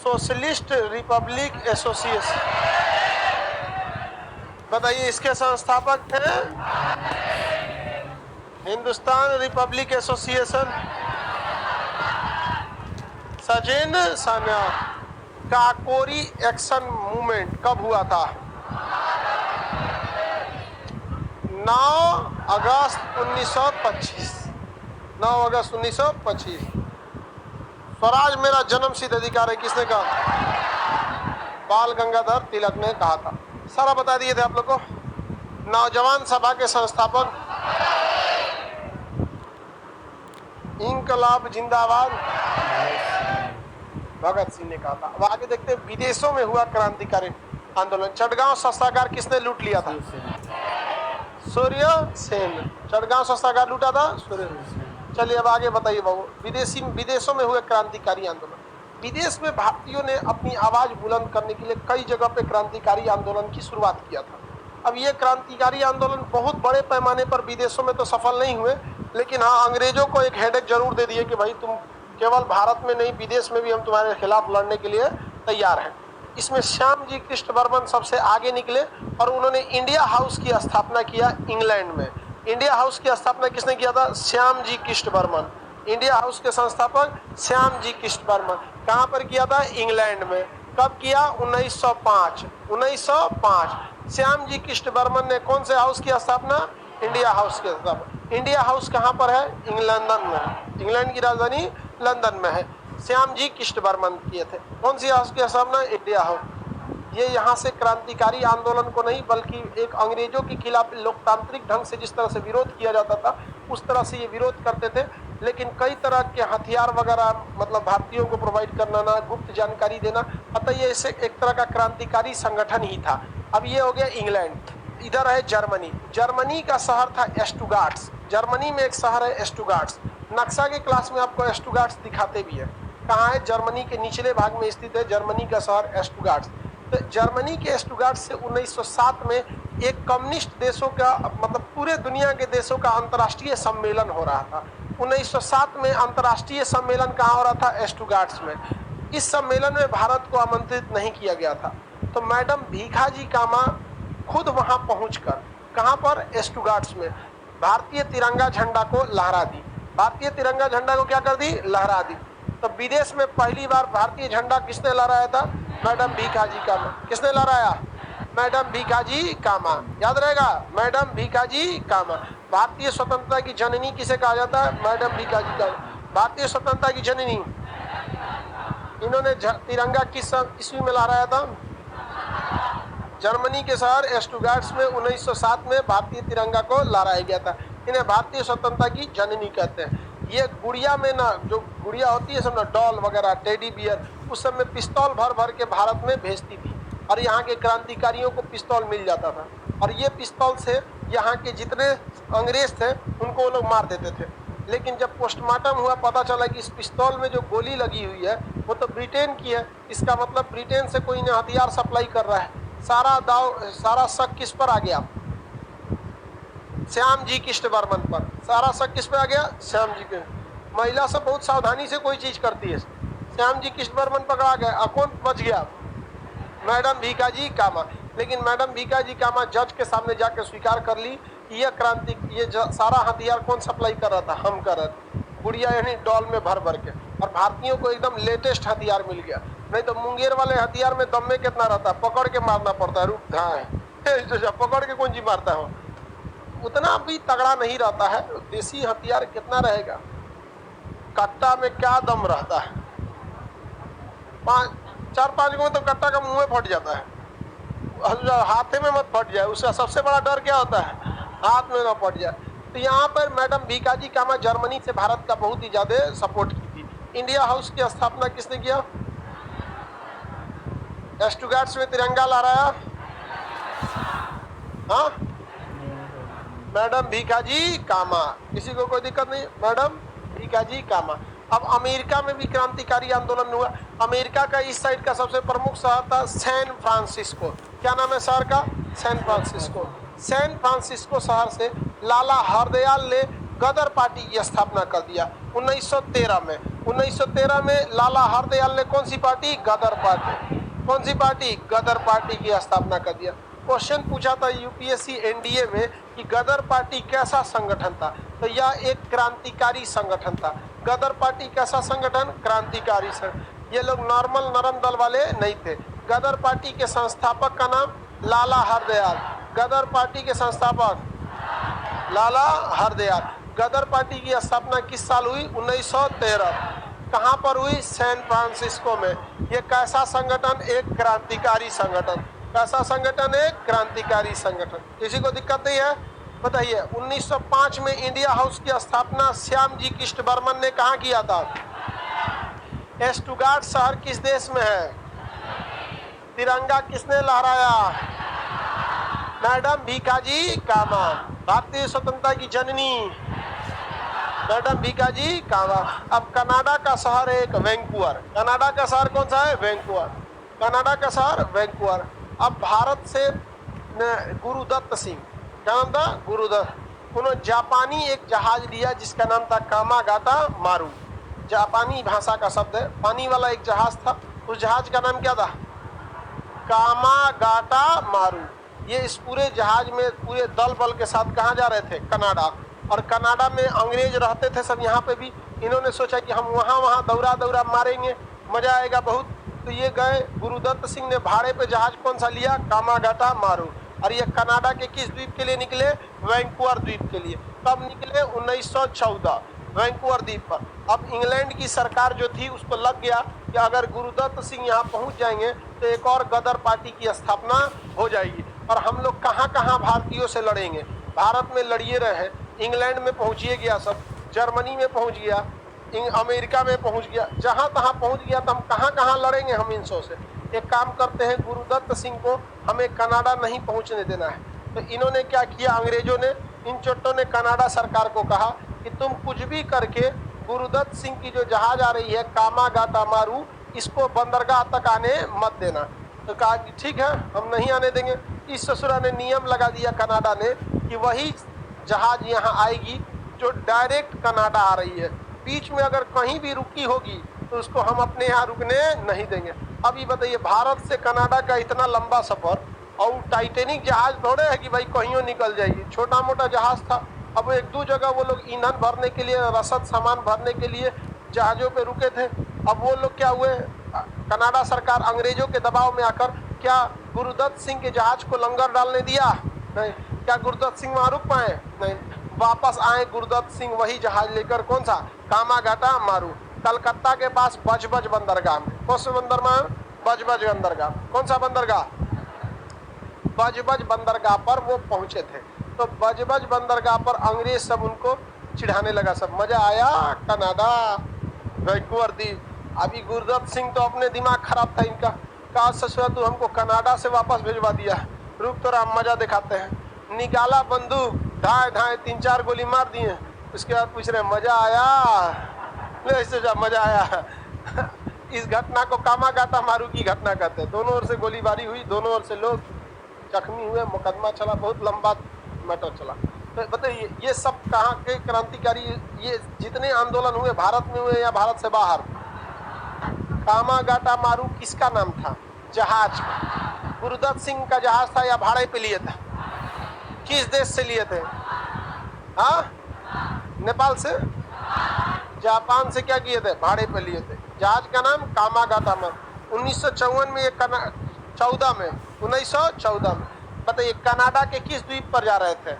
Socialist Republic association. बताइए इसके संस्थापक हैं Hindustan republic association. Sachin Sanyal. Kakori action movement कब हुआ था? 9 अगस्त 1925। 9 अगस्त 1925। स्वराज मेरा जन्म सिद्ध अधिकार है किसने कहा? बाल गंगाधर तिलक ने कहा था। सारा बता दिए थे आप लोग को। नौजवान सभा के संस्थापक इंकलाब जिंदाबाद भगत सिंह ने कहा था। अब आगे देखते हैं विदेशों में हुआ क्रांतिकारी आंदोलन। चटगांव शस्त्रागार किसने लूट लिया था? सूर्य सेन। चटगांव शस्त्रागार लूटा था सूर्य। चलिए अब आगे बताइए बाबू, विदेशों में हुए क्रांतिकारी आंदोलन। विदेश में भारतीयों ने अपनी आवाज बुलंद करने के लिए कई जगह पे क्रांतिकारी आंदोलन की शुरुआत किया था। अब ये क्रांतिकारी आंदोलन बहुत बड़े पैमाने पर विदेशों में तो सफल नहीं हुए, लेकिन हाँ अंग्रेजों को एक हेडेक जरूर दे दिए कि भाई तुम केवल भारत में नहीं विदेश में भी हम तुम्हारे खिलाफ लड़ने के लिए तैयार हैं। इसमें श्याम जी कृष्ण बर्मन सबसे आगे निकले और उन्होंने इंडिया हाउस की स्थापना किया इंग्लैंड में। इंडिया हाउस की स्थापना किसने किया था? श्याम जी कृष्ण बर्मन। इंडिया हाउस के संस्थापक श्याम जी कृष्ण बर्मन। कहाँ पर किया था? इंग्लैंड में। कब किया? 1905। 1905 श्याम जी कृष्ण बर्मन ने कौन से हाउस की स्थापना? इंडिया हाउस की स्थापना। इंडिया हाउस कहाँ पर है? लंदन में। इंग्लैंड की राजधानी लंदन में है। श्याम जी कृष्ण बर्मन किए थे। कौन सी हाउस की स्थापना? India house. ये यहाँ से क्रांतिकारी आंदोलन को नहीं बल्कि एक अंग्रेजों के खिलाफ लोकतांत्रिक ढंग से जिस तरह से विरोध किया जाता था उस तरह से ये विरोध करते थे। लेकिन कई तरह के हथियार वगैरह मतलब भारतीयों को प्रोवाइड करना ना, गुप्त जानकारी देना, अतः ये एक तरह का क्रांतिकारी संगठन ही था। अब ये हो गया इंग्लैंड। इधर है जर्मनी। जर्मनी का शहर था एस्टुगार्ट्स। जर्मनी में एक शहर है एस्टुगार्ट्स। नक्शा के क्लास में आपको एस्टुगार्ट्स दिखाते भी है। कहाँ है? जर्मनी के निचले भाग में स्थित है जर्मनी का शहर एस्टुगार्ट्स। तो जर्मनी के एस्टुगार्ट्स से 1907 में एक कम्युनिस्ट देशों का मतलब पूरे दुनिया के देशों का अंतर्राष्ट्रीय सम्मेलन हो रहा था। 1907 में अंतर्राष्ट्रीय सम्मेलन कहाँ हो रहा था? एस्टुगार्ट्स में। इस सम्मेलन में भारत को आमंत्रित नहीं किया गया था। तो मैडम भीखाजी कामा खुद वहां पहुंचकर, कहां पर? एस्टुगार्ट्स में भारतीय तिरंगा झंडा को लहरा दी। भारतीय तिरंगा झंडा को क्या कर दी? लहरा दी। तो विदेश में पहली बार भारतीय झंडा किसने लहराया था? मैडम भीखाजी कामा। किसने लहराया? मैडम भीखाजी कामा। याद रहेगा, मैडम भीखाजी कामा। भारतीय स्वतंत्रता की जननी किसे कहा जाता है? मैडम भीखाजी कामा। भारतीय स्वतंत्रता की जननी। इन्होंने तिरंगा किस ईस्वी में लहराया था? जर्मनी के शहर एस्टुगार्ट्स में 1907 में भारतीय तिरंगा को लहराया गया था। इन्हें भारतीय स्वतंत्रता की जननी कहते हैं। ये गुड़िया में ना, जो गुड़िया होती है सब ना, डॉल वगैरह, टेडी बियर, उस समय पिस्तौल भर भर के भारत में भेजती थी और यहाँ के क्रांतिकारियों को पिस्तौल मिल जाता था और ये पिस्तौल से यहाँ के जितने अंग्रेज थे उनको वो लोग मार देते थे। लेकिन जब पोस्टमार्टम हुआ पता चला कि इस पिस्तौल में जो गोली लगी हुई है वो तो ब्रिटेन की है। इसका मतलब ब्रिटेन से कोई ने हथियार सप्लाई कर रहा है। सारा शक किस पर आ गया? श्याम जी कृष्ण बर्मन पर। सारा शक किस पे आ गया? श्याम जी के। महिला सब बहुत सावधानी से कोई चीज करती है। श्याम जी कृष्ण बर्मन पकड़ा गया। कौन बच गया? मैडम भीखाजी कामा। लेकिन मैडम भीखाजी कामा जज के सामने जाकर स्वीकार कर ली कि यह क्रांति, ये सारा हथियार कौन सप्लाई कर रहा था? हम कर रहे थे। गुड़िया यानी डॉल में भर भर के। और भारतीयों को एकदम लेटेस्ट हथियार मिल गया। नहीं तो मुंगेर वाले हथियार में दम में कितना रहता है? पकड़ के मारना पड़ता है। रुक हाँ पकड़ के कौन जी मारता है? उतना भी तगड़ा नहीं रहता है। देसी हथियार कितना रहेगा? कट्टा में क्या दम रहता है? 4-5 को तो कट्टा का मुंह में फट जाता है। हाथे में मत फट जाए, उसका सबसे बड़ा डर क्या होता है? हाथ में ना फट जाए। तो यहाँ पर मैडम भीखाजी कामा जर्मनी से भारत का बहुत ही ज्यादा सपोर्ट की थी। इंडिया हाउस की स्थापना किसने किया? एस्टुगार्ट्स में तिरंगा लहराया। हाँ, मैडम भीखाजी कामा। किसी को कोई दिक्कत नहीं? मैडम भीखाजी कामा। अब अमेरिका में भी क्रांतिकारी आंदोलन हुआ। अमेरिका का इस साइड का सबसे प्रमुख शहर था सैन फ्रांसिस्को। क्या नाम है शहर का? San Francisco. सैन फ्रांसिस्को शहर से लाला हरदयाल ने गदर पार्टी की स्थापना कर दिया 1913 में। 1913 में लाला हरदयाल ने कौन सी पार्टी, गदर पार्टी, कौन सी पार्टी, गदर पार्टी की स्थापना कर दिया। क्वेश्चन पूछा था यूपीएससी एनडीए में कि गदर पार्टी कैसा संगठन था, तो यह एक क्रांतिकारी संगठन था। गदर पार्टी कैसा संगठन, क्रांतिकारी संगठन। ये लोग नॉर्मल नरम दल वाले नहीं थे। गदर पार्टी के संस्थापक का नाम लाला हरदयाल। गदर पार्टी के संस्थापक लाला हरदयाल। गदर पार्टी की स्थापना किस साल हुई, 1913। कहां पर हुई, सैन फ्रांसिस्को में। ये कैसा संगठन, एक क्रांतिकारी संगठन। कैसा संगठन, एक क्रांतिकारी संगठन। किसी को दिक्कत नहीं है, बताइए। 1905 में इंडिया हाउस की स्थापना श्यामजी कृष्ण बर्मन ने कहा किया था। स्टुटगार्ट शहर किस देश में है। तिरंगा किसने लहराया, मैडम भीखाजी कामा। भारतीय स्वतंत्रता की जननी मैडम भीखाजी कामा। अब कनाडा का शहर है एक वैंकूवर। कनाडा का शहर कौन सा है, वैंकूवर। कनाडा का शहर वैंकूवर। अब भारत से गुरुदत्त सिंह, क्या नाम था, गुरुदत्त। उन्होंने जापानी एक जहाज लिया जिसका नाम था कामागाटा मारू। जापानी भाषा का शब्द है, पानी वाला एक जहाज था। उस जहाज का नाम क्या था, कामागाटा मारू। ये इस पूरे जहाज में पूरे दल बल के साथ कहाँ जा रहे थे, कनाडा। और कनाडा में अंग्रेज रहते थे सब, यहाँ पे भी। इन्होंने सोचा कि हम वहाँ दौरा दौरा मारेंगे, मजा आएगा बहुत। तो ये गए, गुरुदत्त सिंह ने भाड़े पे जहाज कौन सा लिया, कामागाटा मारू। और ये कनाडा के किस द्वीप के लिए निकले, वैंकूवर द्वीप के लिए। कब निकले, 1914, वैंकूवर द्वीप पर। अब इंग्लैंड की सरकार जो थी उसको लग गया कि अगर गुरुदत्त सिंह यहाँ पहुँच जाएंगे तो एक और गदर पार्टी की स्थापना हो जाएगी। और हम लोग कहाँ कहाँ भारतीयों से लड़ेंगे, भारत में लड़िए रहे, इंग्लैंड में पहुँचिए गया सब, जर्मनी में पहुँच गया, अमेरिका में पहुँच गया, जहाँ तहाँ पहुँच गया। तो हम कहाँ कहाँ लड़ेंगे हम इनसों से। एक काम करते हैं, गुरुदत्त सिंह को हमें कनाडा नहीं पहुँचने देना है। तो इन्होंने क्या किया, अंग्रेजों ने, इन चोटों ने कनाडा सरकार को कहा कि तुम कुछ भी करके गुरुदत्त सिंह की जो जहाज आ रही है कामागाटा मारू, इसको बंदरगाह तक आने मत देना। तो कहा कि ठीक है, हम नहीं आने देंगे। इस ससुरा ने नियम लगा दिया कनाडा ने कि वही जहाज यहाँ आएगी जो डायरेक्ट कनाडा आ रही है। बीच में अगर कहीं भी रुकी होगी तो उसको हम अपने यहाँ रुकने नहीं देंगे। अब ये बताइए, भारत से कनाडा का इतना लंबा सफर, और टाइटेनिक जहाज थोड़े है कि भाई कहीं निकल जाएगी, छोटा मोटा जहाज था। अब एक दो जगह वो लोग ईंधन भरने के लिए, रसद सामान भरने के लिए जहाज़ों पे रुके थे। अब वो लोग क्या हुए, कनाडा सरकार अंग्रेजों के दबाव में आकर क्या गुरुदत्त सिंह के जहाज को लंगर डालने दिया, नहीं। क्या गुरुदत्त सिंह वहाँ रुक पाए, नहीं। वापस आए गुरुदत्त सिंह वही जहाज लेकर, कौन सा, कामागाटा मारू, कलकत्ता के पास बजबज बंदरगाह में। कौन सा बंदरगाह, बजबज बंदरगाह। कौन सा बंदरगाह, बजबज बंदरगाह पर वो पहुंचे थे। तो बजबज बंदरगाह पर अंग्रेज सब उनको चिढ़ाने लगा, सब मजा आया कनाडा, वैंकूवर द्वीप। अभी गुरुदत्त सिंह तो अपने दिमाग खराब था इनका, कहा ससुरा तू हमको कनाडा से वापस भिजवा दिया, रुक तो राम मजा दिखाते हैं। निकाला बंदूक, ढाई ढाई 3-4 गोली मार दिए। उसके बाद पूछ रहे मजा आया, ले सोचा मजा आया। इस घटना को कामागाटा मारू की घटना कहते हैं। दोनों ओर से गोलीबारी हुई, दोनों ओर से लोग जख्मी हुए, मुकदमा चला, बहुत लंबा मैटर चला। तो बताइए ये सब कहाँ के क्रांतिकारी, ये जितने आंदोलन हुए भारत में हुए या भारत से बाहर। कामागाटा मारू किसका नाम था, जहाज। गुरुदत्त सिंह का जहाज था या भाड़े पे लिए थे, किस देश से लिए थे, हाँ, नेपाल से, जापान से क्या किए थे, भाड़े पे लिए थे। जहाज का नाम कामागाटा मारू। 1954 में, 1914 में। बताइए कनाडा के किस द्वीप पर जा रहे थे,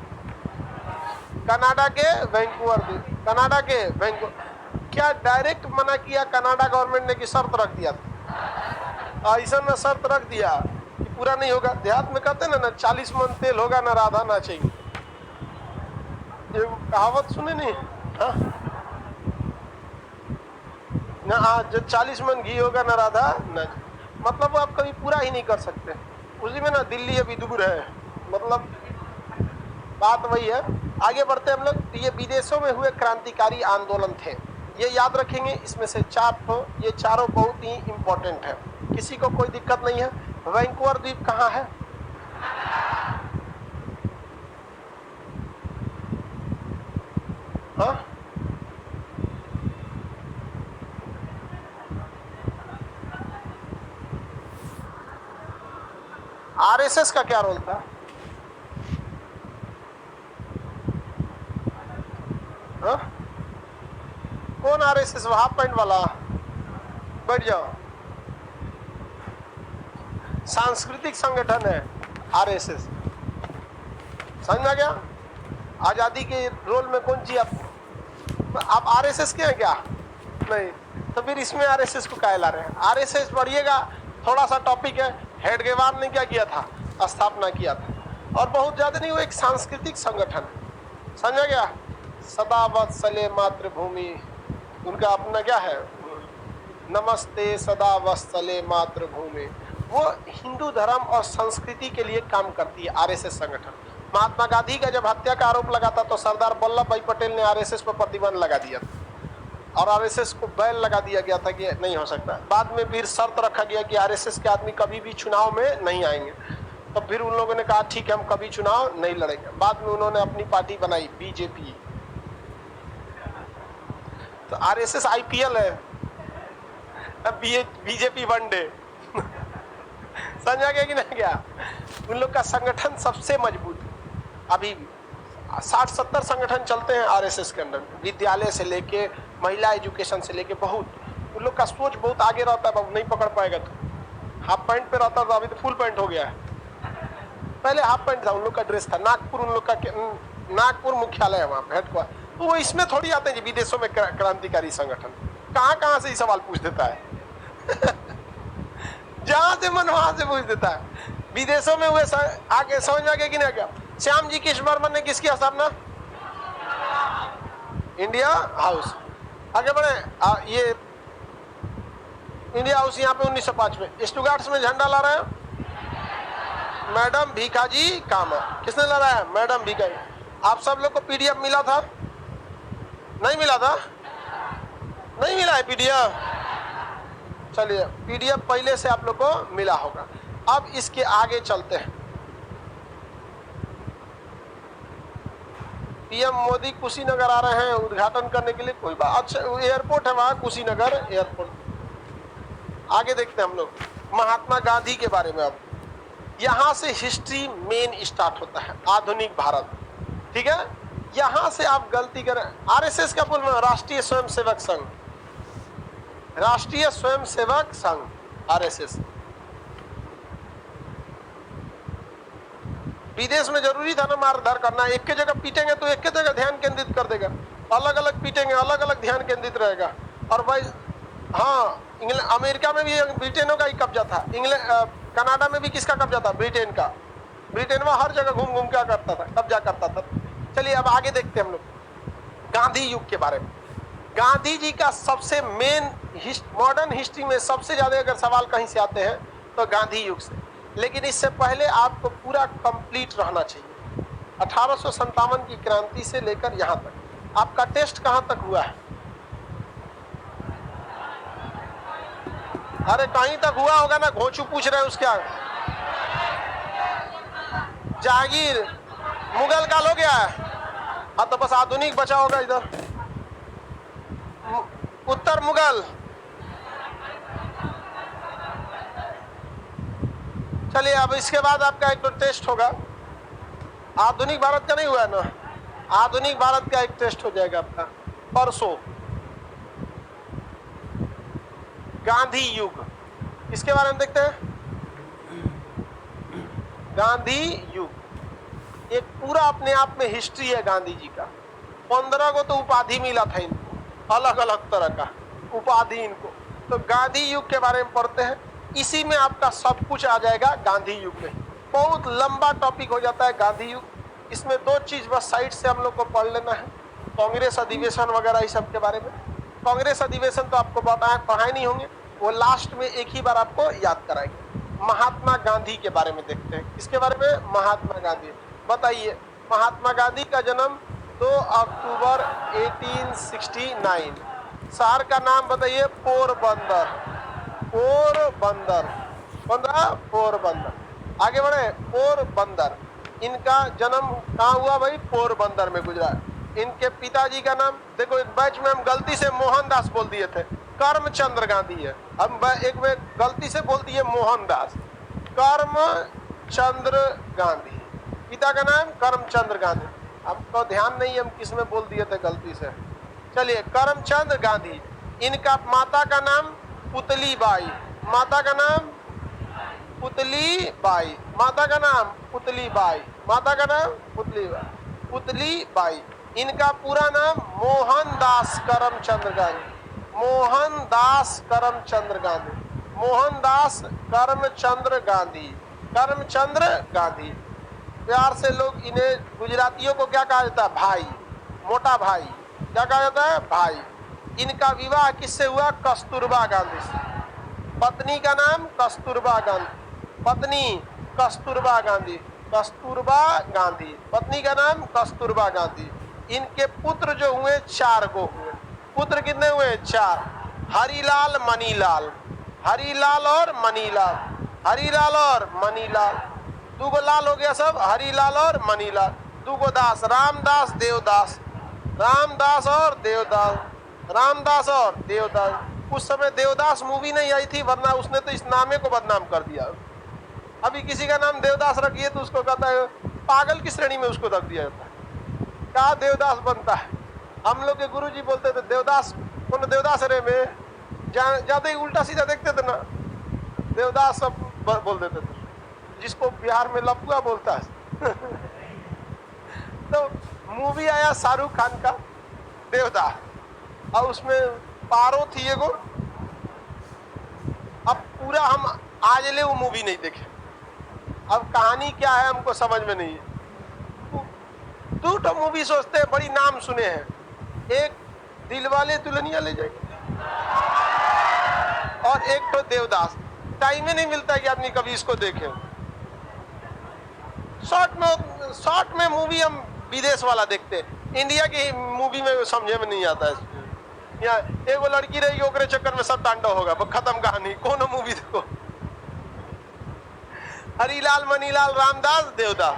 कनाडा के वैंकूवर द्वीप। कनाडा के वैंकूवर। क्या डायरेक्ट मना किया कनाडा गवर्नमेंट ने कि शर्त रख दिया था, ऐसा में शर्त रख दिया कि पूरा नहीं होगा। देहात में कहते ना 40 मन तेल होगा ना राधा ना चाहिए, ये कहावत सुने नहीं, हाँ ना, जो 40 मन घी होगा ना राधा ना, मतलब आप कभी पूरा ही नहीं कर सकते। उसी में ना दिल्ली अभी दूर है, मतलब बात वही है। आगे बढ़ते हम लोग। ये विदेशों में हुए क्रांतिकारी आंदोलन थे, ये याद रखेंगे। इसमें से 4 तो ये चारों बहुत ही इंपॉर्टेंट है, किसी को कोई दिक्कत नहीं है। वैंकूवर द्वीप कहाँ है, हाँ आरएसएस का क्या रोल था? हा? कौन आरएसएस? हाफ पैंट वाला? बैठ जाओ। सांस्कृतिक संगठन है आरएसएस, समझ में आ गया? आजादी के रोल में कौन सी आप आरएसएस के हैं क्या? नहीं, तो फिर इसमें आरएसएस को काहे ला रहे हैं? आरएसएस पढ़िएगा, थोड़ा सा टॉपिक है। हेडगेवार ने क्या किया था? स्थापना किया था, और बहुत ज्यादा नहीं, वो एक सांस्कृतिक संगठन है, समझा गया? सदा वत्सले मातृभूमि, उनका अपना क्या है? नमस्ते सदा वत्सले मातृभूमि। वो हिंदू धर्म और संस्कृति के लिए काम करती है आरएसएस संगठन। महात्मा गांधी का जब हत्या का आरोप लगा था तो सरदार वल्लभ भाई पटेल ने आरएसएस पर प्रतिबंध लगा दिया था, और आरएसएस को बैन लगा दिया गया था कि नहीं हो सकता। बाद में फिर शर्त रखा गया कि आरएसएस के आदमी कभी भी चुनाव में नहीं आएंगे, तो फिर उन लोगों ने कहा ठीक है, हम कभी चुनाव नहीं लड़ेंगे। बाद में उन्होंने अपनी पार्टी बनाई बीजेपी। तो आरएसएस आईपीएल है, बीजेपी वनडे। समझा गया कि नहीं गया? उन लोग का संगठन सबसे मजबूत है। अभी 60-70 संगठन चलते हैं आरएसएस के अंदर, विद्यालय से लेके महिला एजुकेशन से लेके बहुत। उन लोग का सोच बहुत आगे रहता है, बाबू नहीं पकड़ पाएगा तो। हाफ पैंट पे रहता था, अभी तो फुल पैंट हो गया है। पहले हाफ पैंट था उन लोग का ड्रेस था। नागपुर उन लोग का, नागपुर मुख्यालय है वहाँ हेड क्वार्टर। तो वो इसमें थोड़ी आते हैं जी विदेशों में क्रांतिकारी संगठन। कहाँ से ये सवाल पूछ देता है। जहां से मन वहां से पूछ देता है। विदेशों में हुए आगे समझ में आ गया कि नहीं? क्या श्याम जी कृष्ण वर्मन ने किसकी स्थापना? India house. आगे बढ़े। ये इंडिया हाउस यहाँ पे 1905 में स्टुगार्ट्स में झंडा ला रहे हैं मैडम भीखाजी कामा। किसने ला रहा है? मैडम भीखाजी। आप सब लोग को पीडीएफ मिला था? नहीं मिला था? नहीं मिला है पीडीएफ? चलिए, पीडीएफ पहले से आप लोग को मिला होगा। अब इसके आगे चलते हैं। पीएम मोदी कुशीनगर आ रहे हैं उद्घाटन करने के लिए। कोई बात, अच्छा एयरपोर्ट है वहां, कुशीनगर एयरपोर्ट। आगे देखते हैं हम लोग महात्मा गांधी के बारे में। अब यहां से हिस्ट्री मेन स्टार्ट होता है, आधुनिक भारत। ठीक है, यहां से आप गलती करें। आरएसएस का बोल राष्ट्रीय स्वयंसेवक संघ, राष्ट्रीय स्वयंसेवक संघ आरएसएस। विदेश में जरूरी था ना मारधार करना। एक के जगह पीटेंगे तो एक के जगह ध्यान केंद्रित कर देगा, अलग अलग पीटेंगे अलग अलग ध्यान केंद्रित रहेगा। और भाई हाँ, अमेरिका में भी ब्रिटेनों का ही कब्जा था, कनाडा में भी किसका कब्जा था? ब्रिटेन का। ब्रिटेन में हर जगह घूम घूम क्या करता था? कब्जा करता था। चलिए अब आगे देखते हैं हम लोग गांधी युग के बारे में। गांधी जी का सबसे मेन मॉडर्न हिस्ट्री में सबसे ज्यादा अगर सवाल कहीं से आते हैं तो गांधी युग से। लेकिन इससे पहले आपको पूरा कंप्लीट रहना चाहिए। 1857 की क्रांति से लेकर यहाँ तक आपका टेस्ट कहाँ तक हुआ है? अरे कहीं तक हुआ होगा ना, घोंचू पूछ रहे हैं उसके आगे। जहांगीर मुगल काल हो गया है। हाँ तो बस आधुनिक बचा होगा इधर। उत्तर मुगल। चलिए अब इसके बाद आपका एक तो टेस्ट होगा। आधुनिक भारत का नहीं हुआ ना, आधुनिक भारत का एक टेस्ट हो जाएगा आपका परसों। गांधी युग, इसके बारे में देखते हैं। गांधी युग एक पूरा अपने आप में हिस्ट्री है गांधी जी का। 15 को तो उपाधि मिला था इनको, अलग अलग तरह का उपाधि इनको। तो गांधी युग के बारे में पढ़ते हैं। इसी में आपका सब कुछ आ जाएगा गांधी युग में। बहुत लंबा टॉपिक हो जाता है गांधी युग। इसमें दो चीज बस साइड से हम लोग को पढ़ लेना है, कांग्रेस अधिवेशन वगैरह इस सब के बारे में। कांग्रेस अधिवेशन तो आपको पढ़ाए नहीं होंगे, वो लास्ट में एक ही बार आपको याद कराएंगे। महात्मा गांधी के बारे में देखते हैं। किसके बारे में? महात्मा गांधी। बताइए, महात्मा गांधी का जन्म 2 अक्टूबर 1869। शहर का नाम बताइए? पोरबंदर। पोरबंदर, पोरबंदर। आगे बढ़े। पोरबंदर। इनका जन्म कहाँ हुआ भाई? पोरबंदर में, गुजरात। इनके पिताजी का नाम देखो, एक बैच में हम गलती से मोहनदास बोल दिए थे, करमचंद्र गांधी है। हम एक में गलती से बोल दिए मोहनदास। करमचंद्र गांधी। पिता का नाम करमचंद्र गांधी। हमको ध्यान नहीं हम किस में बोल दिए थे गलती से। चलिए, करमचंद गांधी। इनका माता का नाम पुतली बाई। माता का नाम पुतली बाई। माता का नाम पुतली बाई। माता का नाम पुतली बाई। पुतली बाई। इनका पूरा नाम मोहनदास करमचंद गांधी। मोहनदास करमचंद गांधी। मोहनदास करमचंद्र गांधी। करमचंद्र गांधी। प्यार से लोग इन्हें गुजरातियों को क्या कहा जाता है? भाई, मोटा भाई। क्या कहा जाता है? भाई। इनका विवाह किससे हुआ? कस्तूरबा गांधी से। पत्नी का नाम कस्तूरबा गांधी। पत्नी कस्तूरबा गांधी। कस्तूरबा गांधी। पत्नी का नाम कस्तूरबा गांधी। इनके पुत्र जो हुए 4 को हुए। पुत्र कितने हुए? 4। हरिलाल मनीलाल। हरिलाल और मनीलाल। हरिलाल और मनीलाल। 2 लाल हो गया सब। हरिलाल और मनीलाल। 2 दास, रामदास देवदास। रामदास और देवदास। रामदास और देवदास। उस समय देवदास मूवी नहीं आई थी, वरना उसने तो इस नामे को बदनाम कर दिया। अभी किसी का नाम देवदास रखिए तो उसको कहता है पागल की श्रेणी में उसको रख दिया जाता है। क्या देवदास बनता है? हम लोग के गुरुजी बोलते थे देवदास कौन? देवदास रे में ज्यादा ही उल्टा सीधा देखते थे ना, देवदास सब बोल देते थे, जिसको बिहार में लपुआ बोलता है। तो मूवी आया शाहरुख खान का देवदास, और उसमें पारो थी एगो। अब पूरा हम आज ले वो मूवी नहीं देखे। अब कहानी क्या है हमको समझ में नहीं है। 2 मूवी सोचते हैं, बड़ी नाम सुने हैं। एक दिलवाले दुल्हनिया ले जाएंगे और एक तो देवदास। टाइम ही नहीं मिलता कि आदमी कभी इसको देखे। शॉर्ट में मूवी हम विदेश वाला देखते हैं, इंडिया की मूवी में समझे में नहीं आता है। यहाँ एगो लड़की रहेगी, ओकरे चक्कर में सब तांडव होगा, खत्म कहानी। कौन मूवी देखो? हरिलाल मनीलाल रामदास देवदास।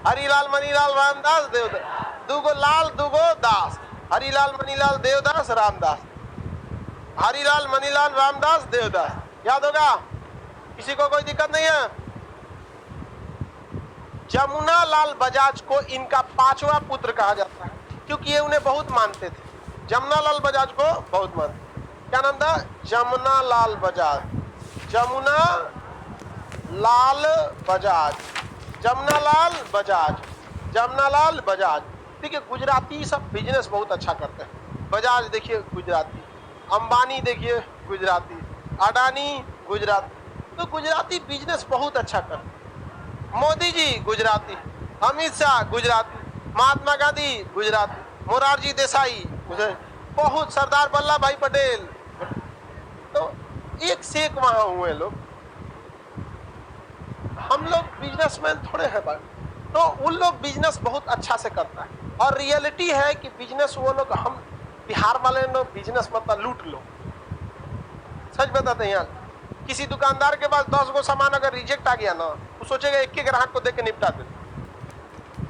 हरिलाल मनीलाल रामदास देवदास। 2 लाल 2 दास। हरिलाल मनीलाल देवदास रामदास। हरिलाल मनीलाल रामदास देवदास। याद होगा? किसी को कोई दिक्कत नहीं है? जमुना लाल बजाज को इनका 5वां पुत्र कहा जाता है, क्योंकि ये उन्हें बहुत मानते थे। जमुना लाल बजाज को बहुत मानते। क्या नाम था? जमुना लाल बजाज। जमुना लाल बजाज। जमुना लाल बजाज। जमुना लाल बजाज। ठीक है, गुजराती सब बिजनेस बहुत अच्छा करते हैं। बजाज देखिए गुजराती, अंबानी देखिए गुजराती, अडानी गुजराती। तो गुजराती बिजनेस बहुत अच्छा करते हैं। मोदी जी गुजराती, अमित शाह गुजराती, महात्मा गांधी गुजराती, मोरारजी देसाई बहुत, सरदार वल्लभ भाई पटेल। तो एक से एक वहां हुए लोग। हम लोग बिजनेसमैन थोड़े हैं भाई। तो उन लोग बिजनेस बहुत अच्छा से करता है, और रियलिटी है कि बिजनेस वो लोग, हम बिहार वाले लोग बिजनेस मतलब लूट लो। सच बताते हैं यार, किसी दुकानदार के पास 10 गो सामान अगर रिजेक्ट आ गया ना, वो सोचेगा एक ग्राहक को देके निपटा दे,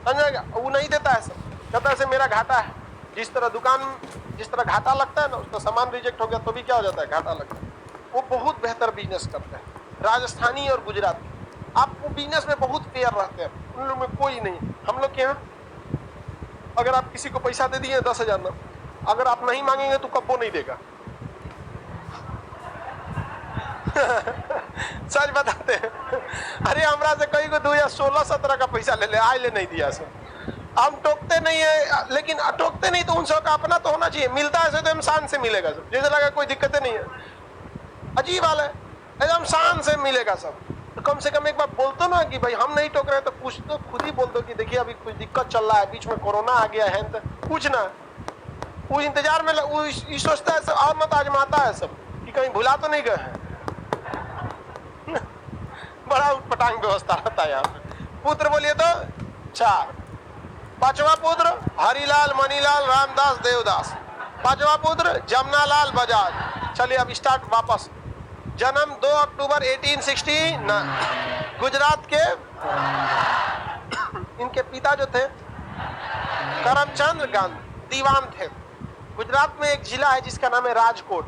समझेगा? वो नहीं देता है, कहता है मेरा घाटा है। जिस तरह घाटा लगता है ना, उसका सामान रिजेक्ट हो गया तो भी क्या हो जाता है? घाटा लगता है। वो बहुत बेहतर बिजनेस करते हैं, राजस्थानी और गुजराती। आप बिजनेस में बहुत फेयर रहते हैं, उन लोग में कोई नहीं। हम लोग के यहाँ अगर आप किसी को पैसा दे दिए 10,000 ना, अगर आप नहीं मांगेंगे तो कब्बो नहीं देगा। सच बताते हैं। अरे हमरा से कहीं को 2016-17 का पैसा ले ले, आज ले नहीं दिया सर। हम टोकते नहीं है, लेकिन टोकते नहीं तो उन सब का अपना तो होना चाहिए। मिलता है तो हम शान से मिलेगा सब, जैसे लगा कोई दिक्कतें नहीं है। अजीब हाल है, एकदम शान से मिलेगा सब। तो कम से कम एक बार बोल दो ना कि भाई हम नहीं टोक रहे, तो कुछ तो खुद ही बोल दो कि देखिए अभी कुछ दिक्कत चल रहा है, बीच में कोरोना आ गया है, तो कुछ ना। वो इंतजार में वो सोचता है सब, और मत आजमाता है सब कि कहीं भुला तो नहीं गए हैं। बड़ा उटपटांग व्यवस्था रहता है यहाँ पे। पुत्र बोलिए तो 4। 5वां पुत्र हरिलाल मनीलाल रामदास देवदास। 5वां पुत्र जमुनालाल बजाज। चलिए अब स्टार्ट वापस। जन्म 2 अक्टूबर 1869 गुजरात के। इनके पिता जो थे करमचंद गांधी, दीवान थे। गुजरात में एक जिला है जिसका नाम है राजकोट।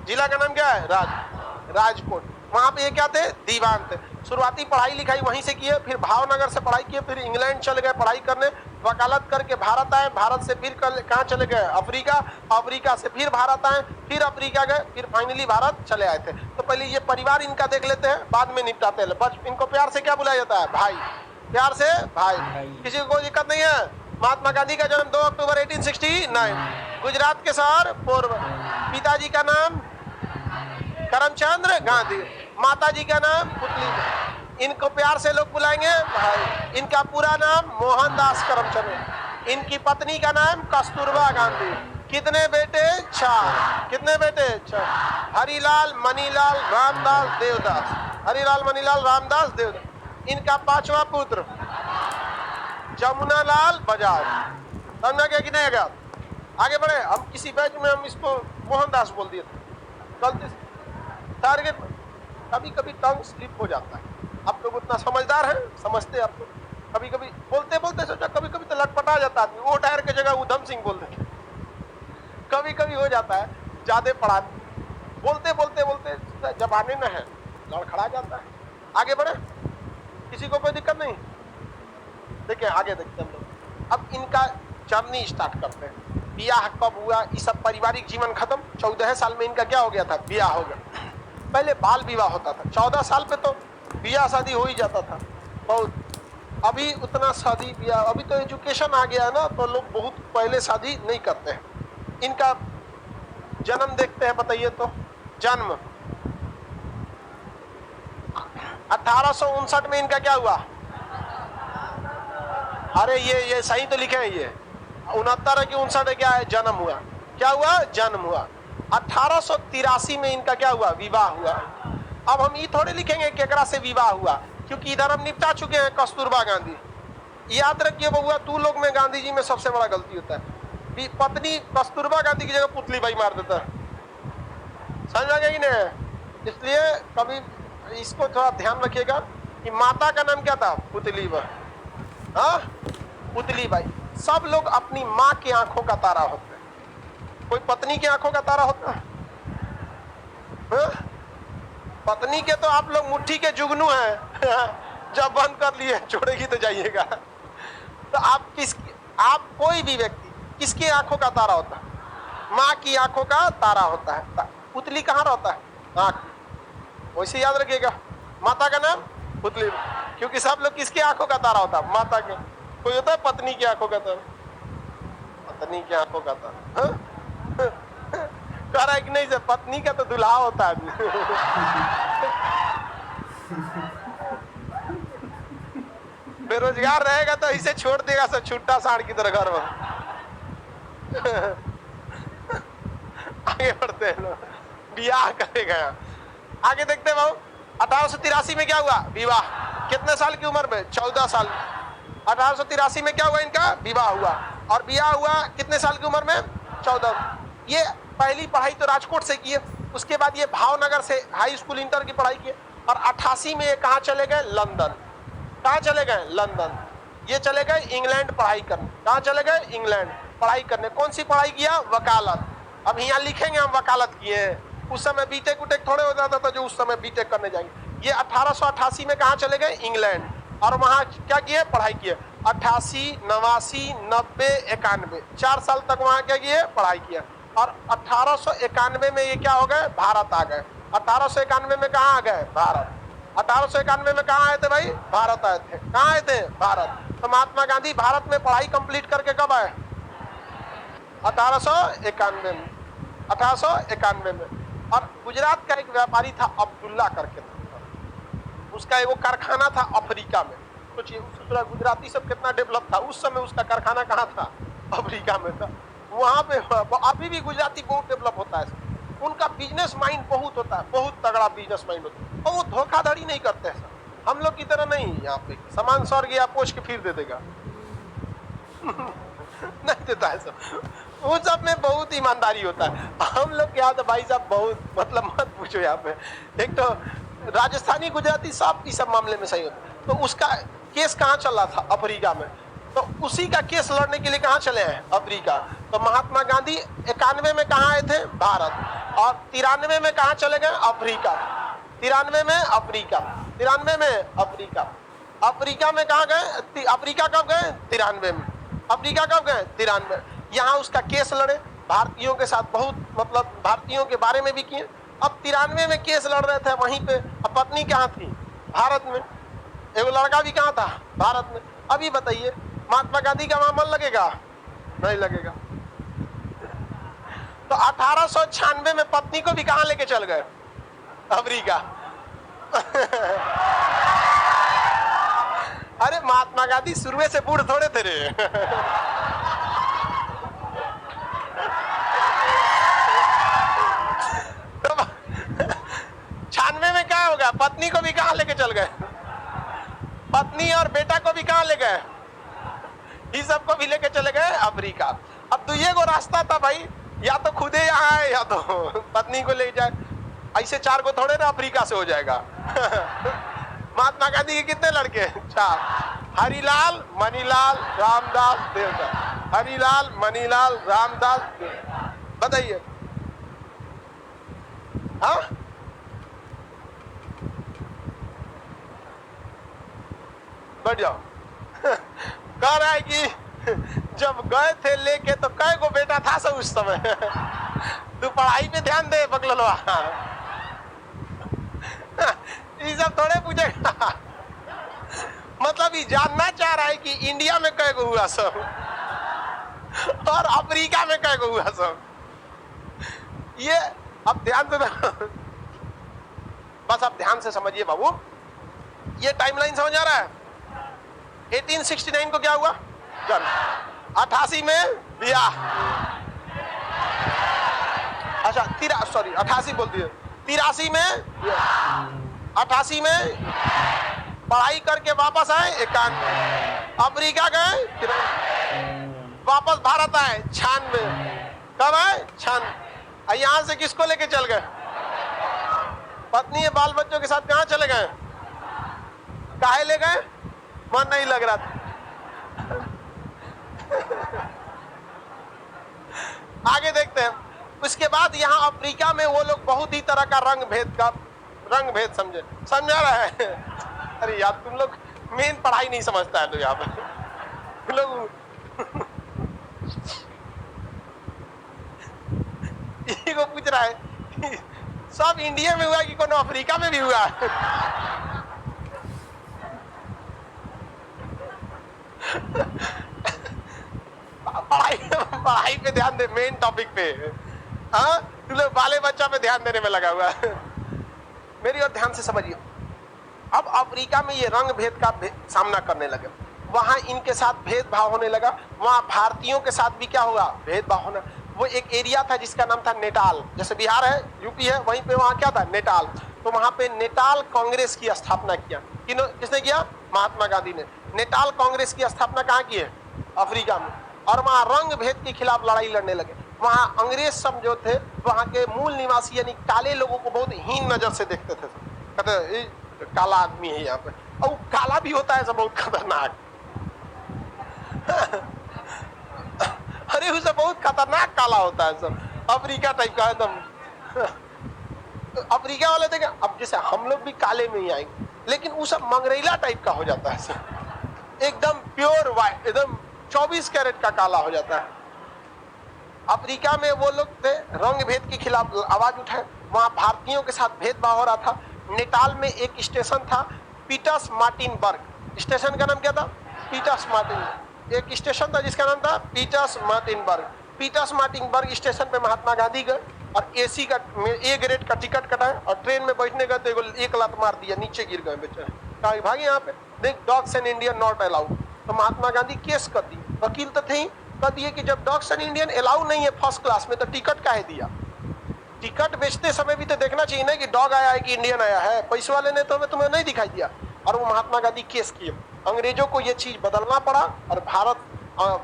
जिला का नाम क्या है? राजकोट। वहां पे ये क्या थे, दीवान थे। शुरुआती पढ़ाई लिखाई वहीं से किए, फिर भावनगर से पढ़ाई किए, फिर इंग्लैंड चले गए पढ़ाई करने, वकालत करके भारत आए, भारत से फिर कहाँ चले गए, अफ्रीका, अफ्रीका से फिर भारत आए, फिर अफ्रीका गए, फिर फाइनली भारत चले आए थे। तो पहले ये परिवार इनका देख लेते हैं, बाद में निपटाते हैं। बस इनको प्यार से क्या बुलाया जाता है, भाई, प्यार से भाई। किसी को कोई दिक्कत नहीं है। महात्मा गांधी का जन्म 2 अक्टूबर 1869, गुजरात के शहर पोरबंदर। पिताजी का नाम करमचंद गांधी, माताजी का नाम पुतली। इनको प्यार से लोग बुलाएंगे भाई। इनका पूरा नाम मोहनदास करमचंद। इनकी पत्नी का नाम कस्तूरबा गांधी। कितने बेटे, 4। कितने बेटे, 4। हरिलाल, मनीलाल, रामदास, देवदास। हरिलाल, मनीलाल, रामदास, देवदास। इनका 5वां पुत्र जमुनालाल बजाज। समझा गया कि नहीं गया? आगे बढ़े। हम किसी बैच में हम इसको मोहनदास बोल दिए थे गलती से, टारगेट। कभी कभी टंग स्लिप हो जाता है। आप लोग उतना समझदार हैं, समझते आप लोग। कभी कभी बोलते बोलते सोचा, कभी कभी तो लटपटा जाता आदमी, वो टायर की जगह उधम सिंह बोल देते। कभी कभी हो जाता है, ज्यादा पढ़ा बोलते बोलते बोलते जबाने में है, लड़खड़ा जाता है। आगे बढ़े, किसी को कोई दिक्कत नहीं। देखिए आगे देखते हम लोग। अब इनका जर्नी स्टार्ट करते हैं। ब्याह कब हुआ, ये सब पारिवारिक जीवन खत्म। 14 साल में इनका क्या हो गया था, ब्याह हो गया। पहले बाल विवाह होता था, 14 साल पे तो ब्याह शादी हो ही जाता था बहुत। अभी उतना शादी ब्याह, अभी तो एजुकेशन आ गया है ना, तो लोग बहुत पहले शादी नहीं करते हैं। इनका जन्म देखते हैं, बताइए तो। जन्म 1859 में इनका क्या हुआ? अरे ये सही तो लिखे हैं, ये 69 है कि 59 है, क्या है, जन्म हुआ। क्या हुआ? जन्म हुआ। 1883 में इनका क्या हुआ? विवाह हुआ। अब हम ये थोड़े लिखेंगे केकरा से विवाह हुआ, क्योंकि इधर हम निपटा चुके हैं कस्तूरबा गांधी। याद रखिए बबुआ, तू लोग में गांधी जी में सबसे बड़ा गलती होता है। पत्नी कस्तूरबा गांधी की जगह पुतली बाई मार देता है। समझ आ गया कि नहीं? इसलिए कभी इसको थोड़ा ध्यान रखिएगा कि माता का नाम क्या था? पुतली बाई। हाँ, पुतली बाई। सब लोग अपनी माँ की आंखों का तारा होते हैं। कोई पत्नी की आंखों का तारा होता है? पत्नी के तो आप लोग मुट्ठी के जुगनू हैं। जब बंद कर लिए छोड़ेगी तो जाइएगा। तो आप कोई भी व्यक्ति किसकी आंखों का तारा होता है? माँ की आंखों का तारा होता है। पुतली कहाँ रहता है? आंख। वैसे याद रखिएगा, माता का नाम पुतली, क्योंकि सब लोग किसकी आंखों का तारा होता है? माता के। कोई होता है पत्नी की आंखों का तारा? पत्नी की आंखों का तारा कह रहा है कि नहीं, से पत्नी का तो दुल्हा होता है। बेरोजगार रहेगा तो इसे छोड़ देगा सब छुट्टा साड़ की तरह घर में। आगे बढ़ते हैं लोग, ब्याह करेगा। आगे देखते हैं बाबू, 1883 में क्या हुआ? विवाह। कितने साल की उम्र में? 14 साल। 1883 में क्या हुआ? इनका विवाह हुआ। और ब्याह हुआ कितने साल की उम्र में? 14। ये पहली पढ़ाई तो राजकोट से किए, उसके बाद ये भावनगर से हाई स्कूल इंटर की पढ़ाई किए, और 88 में ये कहाँ चले गए? लंदन। कहाँ चले गए? लंदन। ये चले गए इंग्लैंड पढ़ाई करने। कहाँ चले गए? इंग्लैंड पढ़ाई करने। कौन सी पढ़ाई किया? वकालत। अब यहाँ लिखेंगे हम वकालत किए। उस समय बीटेक उटेक थोड़े हो जाता था जो उस समय बीटेक करने जाएंगे। ये 1888 में कहाँ चले गए? इंग्लैंड। और वहाँ क्या किए? पढ़ाई किए। 88, 89, 90, 91, 4 साल तक वहाँ क्या किए? पढ़ाई किया। और 1891 में ये क्या हो गए? भारत आ गए। 1891 में कहाँ आ गए? भारत। 1891 में कहाँ आए थे भाई? भारत आए थे। कहाँ आए थे? भारत। तो महात्मा गांधी भारत में पढ़ाई कंप्लीट करके कब आए? 1891 में। 1891 में। और गुजरात का एक व्यापारी था अब्दुल्ला करके था, उसका एक कारखाना था अफ्रीका में। सोचिए गुजराती सब कितना डेवलप था उस समय। उसका कारखाना कहाँ था? अफ्रीका में था। वहाँ पे अभी भी गुजराती बहुत डेवलप होता है। उनका बिजनेस माइंड बहुत होता है, बहुत तगड़ा बिजनेस माइंड होता है, और वो धोखाधड़ी नहीं करते हैं। हम लोग की तरह नहीं। यहाँ पे सामान सर गया पोछ के फिर दे देगा। नहीं देता है सब। वो सब में बहुत ईमानदारी होता है। हम लोग के यहाँ तो भाई साहब बहुत, मतलब मत पूछो। यहाँ पे एक तो राजस्थानी गुजराती सब इस सब मामले में सही होता है। तो उसका केस कहाँ चल रहा था? अफ्रीका में। तो उसी का केस लड़ने के लिए कहाँ चले हैं? अफ्रीका। तो महात्मा गांधी 91 में कहाँ आए थे? भारत। और 93 में कहाँ चले गए? अफ्रीका। 93 में अफ्रीका, 93 में अफ्रीका। अफ्रीका में कहाँ गए? अफ्रीका कब गए? 93 में। अफ्रीका कब गए? 93। यहाँ उसका केस लड़े भारतीयों के साथ, बहुत मतलब भारतीयों के बारे में भी किए। अब 93 में केस लड़ रहे थे वहीं पे। अब पत्नी कहाँ थी? भारत में। एगो लड़का भी कहाँ था? भारत में। अभी बताइए महात्मा गांधी का वहां मन लगेगा? नहीं लगेगा। तो 1896 में पत्नी को भी कहाँ लेके चल गए? अफ्रीका। अरे महात्मा गांधी शुरू से बूढ़ थोड़े थे रे। तो 96 में क्या हो गया? पत्नी को भी कहाँ लेके चल गए? पत्नी और बेटा को भी कहाँ ले गए? ये सबको भी लेके चले गए अफ्रीका। अब तो ये को रास्ता था भाई, या तो खुदे यहाँ आए या तो पत्नी को ले जाए। ऐसे 4 को थोड़े ना अफ्रीका से हो जाएगा। महात्मा गांधी के कितने लड़के? 4। हरिलाल, मनीलाल, रामदास, देवदास। हरिलाल, मनीलाल, रामदास, देवदास। बताइए। हाँ, बैठ जाओ। कह रहा है कि जब गए थे लेके तो कै को बेटा था सब उस समय? तू पढ़ाई पे ध्यान दे बकलवा। ये सब थोड़े पूछेगा। मतलब ये जानना चाह रहा है कि इंडिया में कै को हुआ सब और अफ्रीका में कै को हुआ सब। ये अब ध्यान से, बस अब ध्यान से समझिए बाबू, ये टाइमलाइन समझ आ रहा है? 1869 को क्या हुआ? जन्म। 88 में ब्याह। अच्छा 88 बोल दिए। 83 में, 88 में पढ़ाई करके वापस आए 91। अफ्रीका गए, वापस भारत आए 96। कब आए? 96। यहाँ से किसको लेके चल गए? पत्नी या बाल बच्चों के साथ कहाँ चले गए? काहे ले गए? मन नहीं लग रहा था। आगे देखते हैं। उसके बाद यहाँ अफ्रीका में वो लोग बहुत ही तरह का रंग भेद समझा रहा है। अरे यार तुम लोग मेन पढ़ाई नहीं समझता है तो यहाँ पे लोग को पूछ रहा है कि सब इंडिया में हुआ कि कौन अफ्रीका में भी हुआ? पढ़ाई पे ध्यान दे, मेन टॉपिक पे। हाँ, तू लोग बाले बच्चा पे ध्यान देने में लगा हुआ है। मेरी और ध्यान से समझिए। अब अफ्रीका में ये रंग भेद का सामना करने लगे, वहां इनके साथ भेदभाव होने लगा। वहां भारतीयों के साथ भी क्या होगा? भेदभाव होना। वो एक एरिया था जिसका नाम था नेटाल, जैसे बिहार है, यूपी है, वहीं पे वहां क्या था? नेटाल। तो वहां पे नेटाल कांग्रेस की स्थापना किया। किसने किया? महात्मा गांधी ने। नेटाल कांग्रेस की स्थापना कहाँ की है? अफ्रीका में। और वहां रंग भेद के खिलाफ लड़ाई लड़ने लगे। वहां अंग्रेज सब जो थे वहां के मूल निवासी यानी काले लोगों को बहुत हीन नजर से देखते थे। कहते काला आदमी है यहाँ पे, और काला भी होता है सब बहुत खतरनाक। अरे उसे बहुत खतरनाक काला होता है सब, अफ्रीका टाइप का एकदम। अफ्रीका वाले देखे, अब जैसे हम लोग भी काले में ही आएंगे, लेकिन वो सब मंगरेला टाइप का हो जाता है सब, एकदम प्योर वाइट, एकदम 24 कैरेट का काला हो जाता है। अफ्रीका में वो लोग थे, रंग भेद के खिलाफ आवाज उठाए। वहां भारतीयों के साथ भेदभाव हो रहा था। नेटाल में एक स्टेशन था पीटर्समार्टिनबर्ग। स्टेशन का नाम क्या था? पीटर्समार्टिन। एक स्टेशन था जिसका नाम था पीटर्समार्टिनबर्ग। पीटर्समार्टिनबर्ग स्टेशन पे महात्मा गांधी गए और एसी का ए ग्रेड का टिकट कटाए और ट्रेन में बैठने गए तो एक लात मार दिया, नीचे गिर गए बेचारे। कहा भाई यहाँ पे देख, dogs and Indian not allowed. तो महात्मा गांधी केस कर दी, वकील तो थे, कह दिए कि जब डॉग्स एंड इंडियन अलाउ नहीं है फर्स्ट क्लास में तो टिकट काहे दिया? टिकट बेचते समय भी तो देखना चाहिए ना कि डॉग आया है कि इंडियन आया है। पैसे वाले ने तो हमें तुम्हें नहीं दिखाई दिया। और वो महात्मा गांधी केस किए। अंग्रेजों को ये चीज बदलना पड़ा और भारत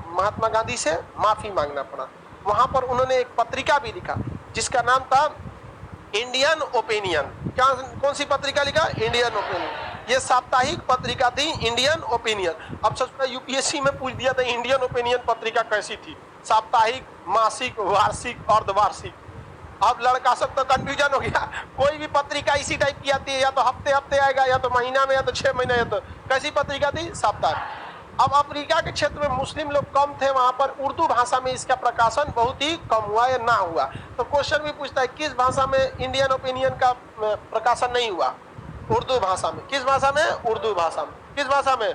महात्मा गांधी से माफी मांगना पड़ा। वहां पर उन्होंने एक पत्रिका भी लिखा जिसका नाम था इंडियन ओपिनियन। क्या, कौन सी पत्रिका लिखा? Indian opinion. ये साप्ताहिक पत्रिका थी इंडियन ओपिनियन। अब सच यूपीएससी में पूछ दिया था इंडियन ओपिनियन पत्रिका कैसी थी? साप्ताहिक, मासिक, वार्षिक, अर्धवार्षिक। अब लड़का सब तो कंफ्यूजन हो गया, कोई भी पत्रिका इसी टाइप की आती है, या तो हफ्ते हफ्ते आएगा, या तो महीना में, या तो 6 महीने, या तो कैसी पत्रिका थी, साप्ताहिक। अब अफ्रीका के क्षेत्र में मुस्लिम लोग कम थे, वहां पर उर्दू भाषा में इसका प्रकाशन बहुत ही कम हुआ या ना हुआ। तो क्वेश्चन भी पूछता है किस भाषा में इंडियन ओपिनियन का प्रकाशन नहीं हुआ? उर्दू भाषा में। किस भाषा में? उर्दू भाषा में। किस भाषा में?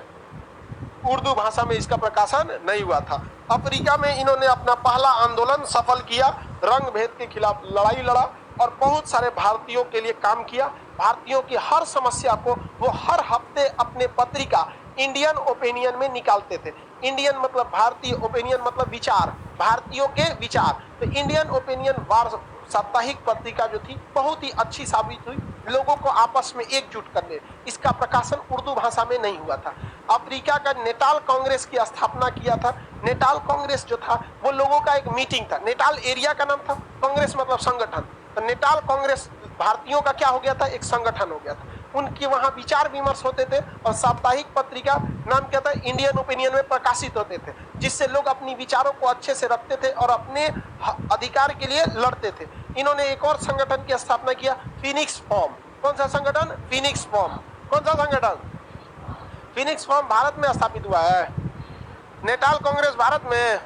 उर्दू भाषा में इसका प्रकाशन नहीं हुआ था। अफ्रीका में इन्होंने अपना पहला आंदोलन सफल किया, रंग भेद के खिलाफ लड़ाई लड़ा और बहुत सारे भारतीयों के लिए काम किया। भारतीयों की हर समस्या को वो हर हफ्ते अपने पत्रिका इंडियन ओपिनियन में निकालते थे। इंडियन मतलब भारतीय, ओपिनियन मतलब विचार, भारतीयों के विचार। तो इंडियन ओपिनियन वार साप्ताहिक पत्रिका जो थी बहुत ही अच्छी साबित हुई लोगों को आपस में एकजुट करने। इसका प्रकाशन उर्दू भाषा में नहीं हुआ था। अफ्रीका का नेटाल कांग्रेस की स्थापना किया था। नेटाल कांग्रेस जो था वो लोगों का एक मीटिंग था। नेटाल एरिया का नाम था, कांग्रेस मतलब संगठन। तो नेटाल कांग्रेस भारतीयों का क्या हो गया था? एक संगठन हो गया था। उनके वहां विचार विमर्श होते थे और साप्ताहिक पत्रिका नाम क्या था? इंडियन ओपिनियन में प्रकाशित होते थे, जिससे लोग अपनी विचारों को अच्छे से रखते थे और अपने अधिकार के लिए लड़ते थे। इन्होंने एक और संगठन की स्थापना किया, फिनिक्स फॉर्म। कौन सा संगठन? Phoenix form. कौन सा संगठन? फिनिक्स फॉर्म भारत में स्थापित हुआ है। नेटाल कांग्रेस भारत में,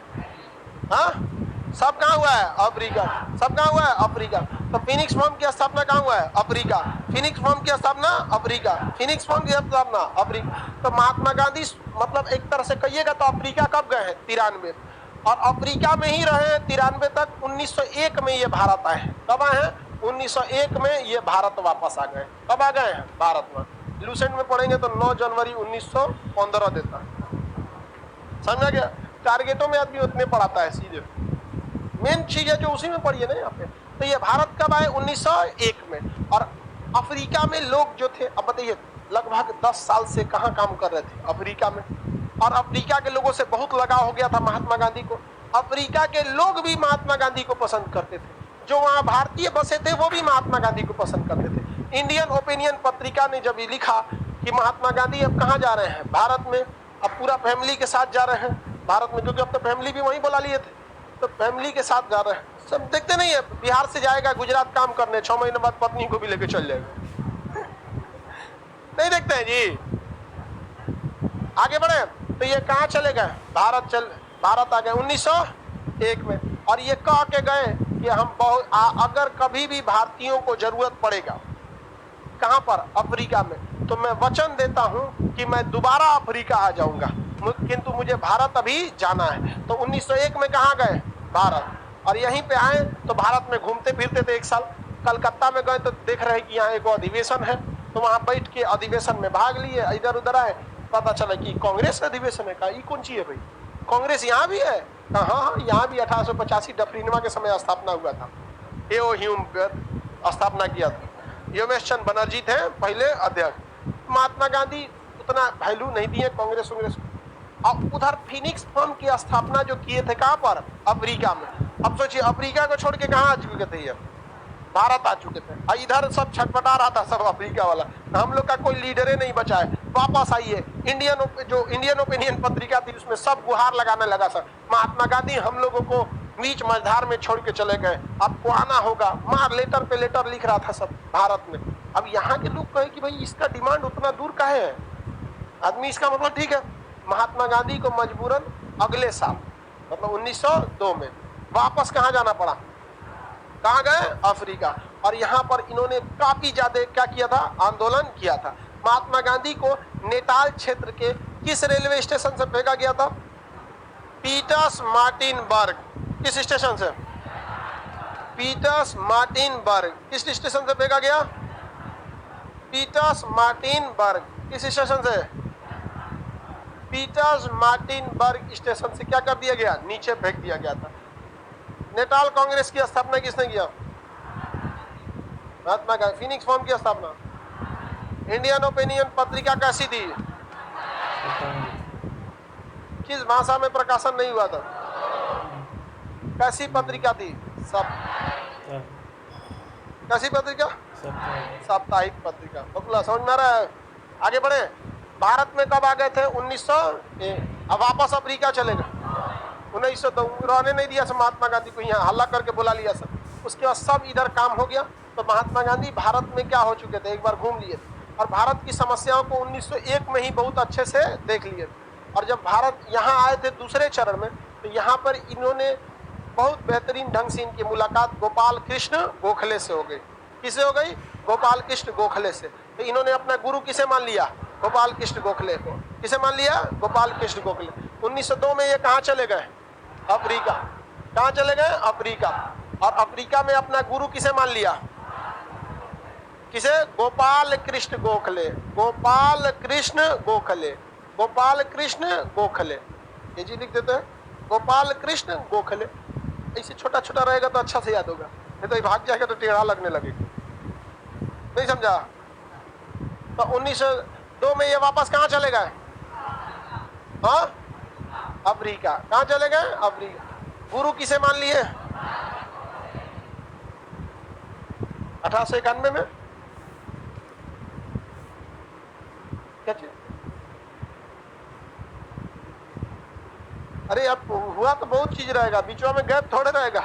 हाँ, सब कहाँ हुआ है? अफ्रीका। सब कहाँ हुआ है? अफ्रीका। तो फिनिक्स फॉर्म की स्थापना कहाँ हुआ है? अफ्रीका। फिनिक्स फॉर्म की स्थापना अफ्रीका। फिनिक्स फॉर्म की स्थापना अफ्रीका। तो महात्मा गांधी मतलब एक तरह से कहिएगा तो अफ्रीका कब गए हैं? 93। और अफ्रीका में ही रहे 93 तक। 1901 में ये भारत आए हैं। कब आए हैं? 1901 में ये भारत वापस आ गए। कब आ गए हैं? भारत में। लूसेंट में पढ़ेंगे तो 9 जनवरी 1915 देता है। समझा गया? टारगेटों में आदमी उतने पढ़ाता है सीधे, मेन चीज है जो उसी में पढ़िए ना यहाँ पे। तो ये भारत कब आए? 1901 में। और अफ्रीका में लोग जो थे, अब बताइए, लगभग 10 साल से कहाँ काम कर रहे थे? अफ्रीका में। और अफ्रीका के लोगों से बहुत लगाव हो गया था महात्मा गांधी को। अफ्रीका के लोग भी महात्मा गांधी को पसंद करते थे। जो वहाँ भारतीय बसे थे वो भी महात्मा गांधी को पसंद करते थे। इंडियन ओपिनियन पत्रिका ने जब ये लिखा कि महात्मा गांधी अब कहाँ जा रहे हैं? भारत में। अब पूरा फैमिली के साथ जा रहे हैं भारत में, क्योंकि अब तो फैमिली भी वहीं बुला लिए थे, तो फैमिली के साथ जा रहे हैं। सब देखते नहीं है, बिहार से जाएगा गुजरात काम करने, 6 महीने बाद पत्नी को भी लेके चल जाएगा। नहीं देखते हैं जी। आगे बढ़े तो ये कहाँ चले गए? भारत आ गए 1901 में। और ये कह के गए कि हम अगर कभी भी भारतीयों को जरूरत पड़ेगा, कहाँ पर? अफ्रीका में, तो मैं वचन देता हूँ कि मैं दोबारा अफ्रीका आ जाऊंगा, किंतु मुझे भारत अभी जाना है। तो 1901 में कहाँ गए? भारत। और यहीं पे आए तो भारत में घूमते फिरते थे। एक साल कलकत्ता में गए तो देख रहे कि यहाँ एक अधिवेशन है, तो वहां बैठ के अधिवेशन में भाग लिए। इधर उधर आए, पता चला कि कांग्रेस अधिवेशन है। कहा कौन ची है भाई? कांग्रेस यहाँ भी है? हाँ हाँ, यहाँ भी 1885 डफरीनवा के समय स्थापना हुआ था। एओ ह्यूम स्थापना किया था। योमेश चंद बनर्जी थे पहले अध्यक्ष। महात्मा गांधी उतना वैल्यू नहीं दिए कांग्रेस। और उधर फिनिक्स फॉर्म की स्थापना जो किए थे कहाँ पर? अफ्रीका में। अब सोचिए, अफ्रीका को छोड़ के कहाँ आ चुके थे? ये भारत आ चुके थे। और इधर सब छटपटा रहा था, सब अफ्रीका वाला, हम लोग का कोई लीडरे नहीं बचा है, वापस आइए। इंडियन ओपिनियन पत्रिका थी उसमें सब गुहार लगाने लगा सर, महात्मा गांधी हम लोगों को बीच मझधार में छोड़ के चले गए, आपको आना होगा। मार लेटर पे लेटर लिख रहा था सब भारत में। अब यहाँ के लोग कहे कि भाई इसका डिमांड उतना दूर काहे है आदमी? इसका मतलब ठीक है, महात्मा गांधी को मजबूरन अगले साल मतलब 1902 में वापस कहाँ जाना पड़ा? कहाँ गए? अफ्रीका। और यहाँ पर इन्होंने काफी ज्यादा क्या किया था? आंदोलन किया था। महात्मा गांधी को नेटाल क्षेत्र के किस रेलवे स्टेशन से फेंका गया था? पीटर्समार्टिनबर्ग। किस स्टेशन से? पीटर्समार्टिनबर्ग। किस स्टेशन से फेंका गया? पीटर्समार्टिनबर्ग। किस स्टेशन से? पीटर्समार्टिनबर्ग स्टेशन से क्या कर दिया गया? नीचे फेंक दिया गया था। नेटाल कांग्रेस की स्थापना किसने किया? महात्मा गांधी। फिनिक्स फॉर्म की स्थापना। इंडियन ओपिनियन पत्रिका कैसी थी? किस भाषा में प्रकाशन नहीं हुआ था? कैसी पत्रिका थी? सब। कैसी पत्रिका? साप्ताहिक पत्रिका। बकुला समझ में आ रहा है? आगे बढ़े। भारत में कब आ गए थे? 1900। अब वापस अफ्रीका चले गए 1902। रहने नहीं दिया सब महात्मा गांधी को, यहाँ हल्ला करके बुला लिया सब। उसके बाद सब इधर काम हो गया। तो महात्मा गांधी भारत में क्या हो चुके थे, एक बार घूम लिए थे और भारत की समस्याओं को 1901 में ही बहुत अच्छे से देख लिए थे। और जब भारत यहाँ आए थे दूसरे चरण में, तो यहाँ पर इन्होंने बहुत बेहतरीन ढंग से इनकी मुलाकात गोपाल कृष्ण गोखले से हो गई। किसे हो गई? गोपाल कृष्ण गोखले से। तो इन्होंने अपना गुरु किसे मान लिया? गोपाल कृष्ण गोखले को। किसे मान लिया? गोपाल कृष्ण गोखले। 1902 में ये कहाँ चले गए? अफ्रीका। कहाँ चले गए? अफ्रीका। और अफ्रीका में अपना गुरु किसे मान लिया? किसे? गोपाल कृष्ण गोखले। गोपाल कृष्ण गोखले। गोपाल कृष्ण गोखले, ये जी लिख देते हैं, गोपाल कृष्ण गोखले। ऐसे छोटा छोटा रहेगा तो अच्छा से याद होगा, नहीं तो भाग जाएगा तो टेढ़ा लगने लगेगा। नहीं समझा? तो 1902 में ये वापस कहाँ चले गए? हाँ, अफ्रीका। कहाँ चले गए? अफ्रीका। गुरु किसे मान लिए? 1891 में क्या चीज? अरे अब हुआ तो बहुत चीज रहेगा, बीचों में गैप थोड़े रहेगा।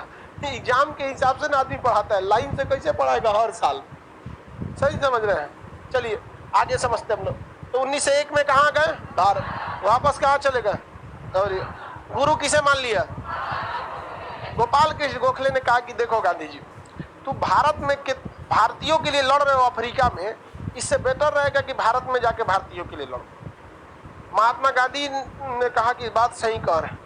एग्जाम के हिसाब से ना आदमी पढ़ाता है, लाइन से कैसे पढ़ाएगा हर साल? सही समझ रहे हैं? चलिए आगे समझते हम लोग। तो 1901 में कहाँ गए? भारत। वापस कहाँ चले गए? और गुरु किसे मान लिया? गोपाल कृष्ण गोखले ने कहा कि देखो गांधी जी, तू भारत में भारतीयों के लिए लड़ रहे हो अफ्रीका में, इससे बेटर रहेगा कि भारत में जाके भारतीयों के लिए लड़ो। महात्मा गांधी ने कहा कि बात सही कह रहे,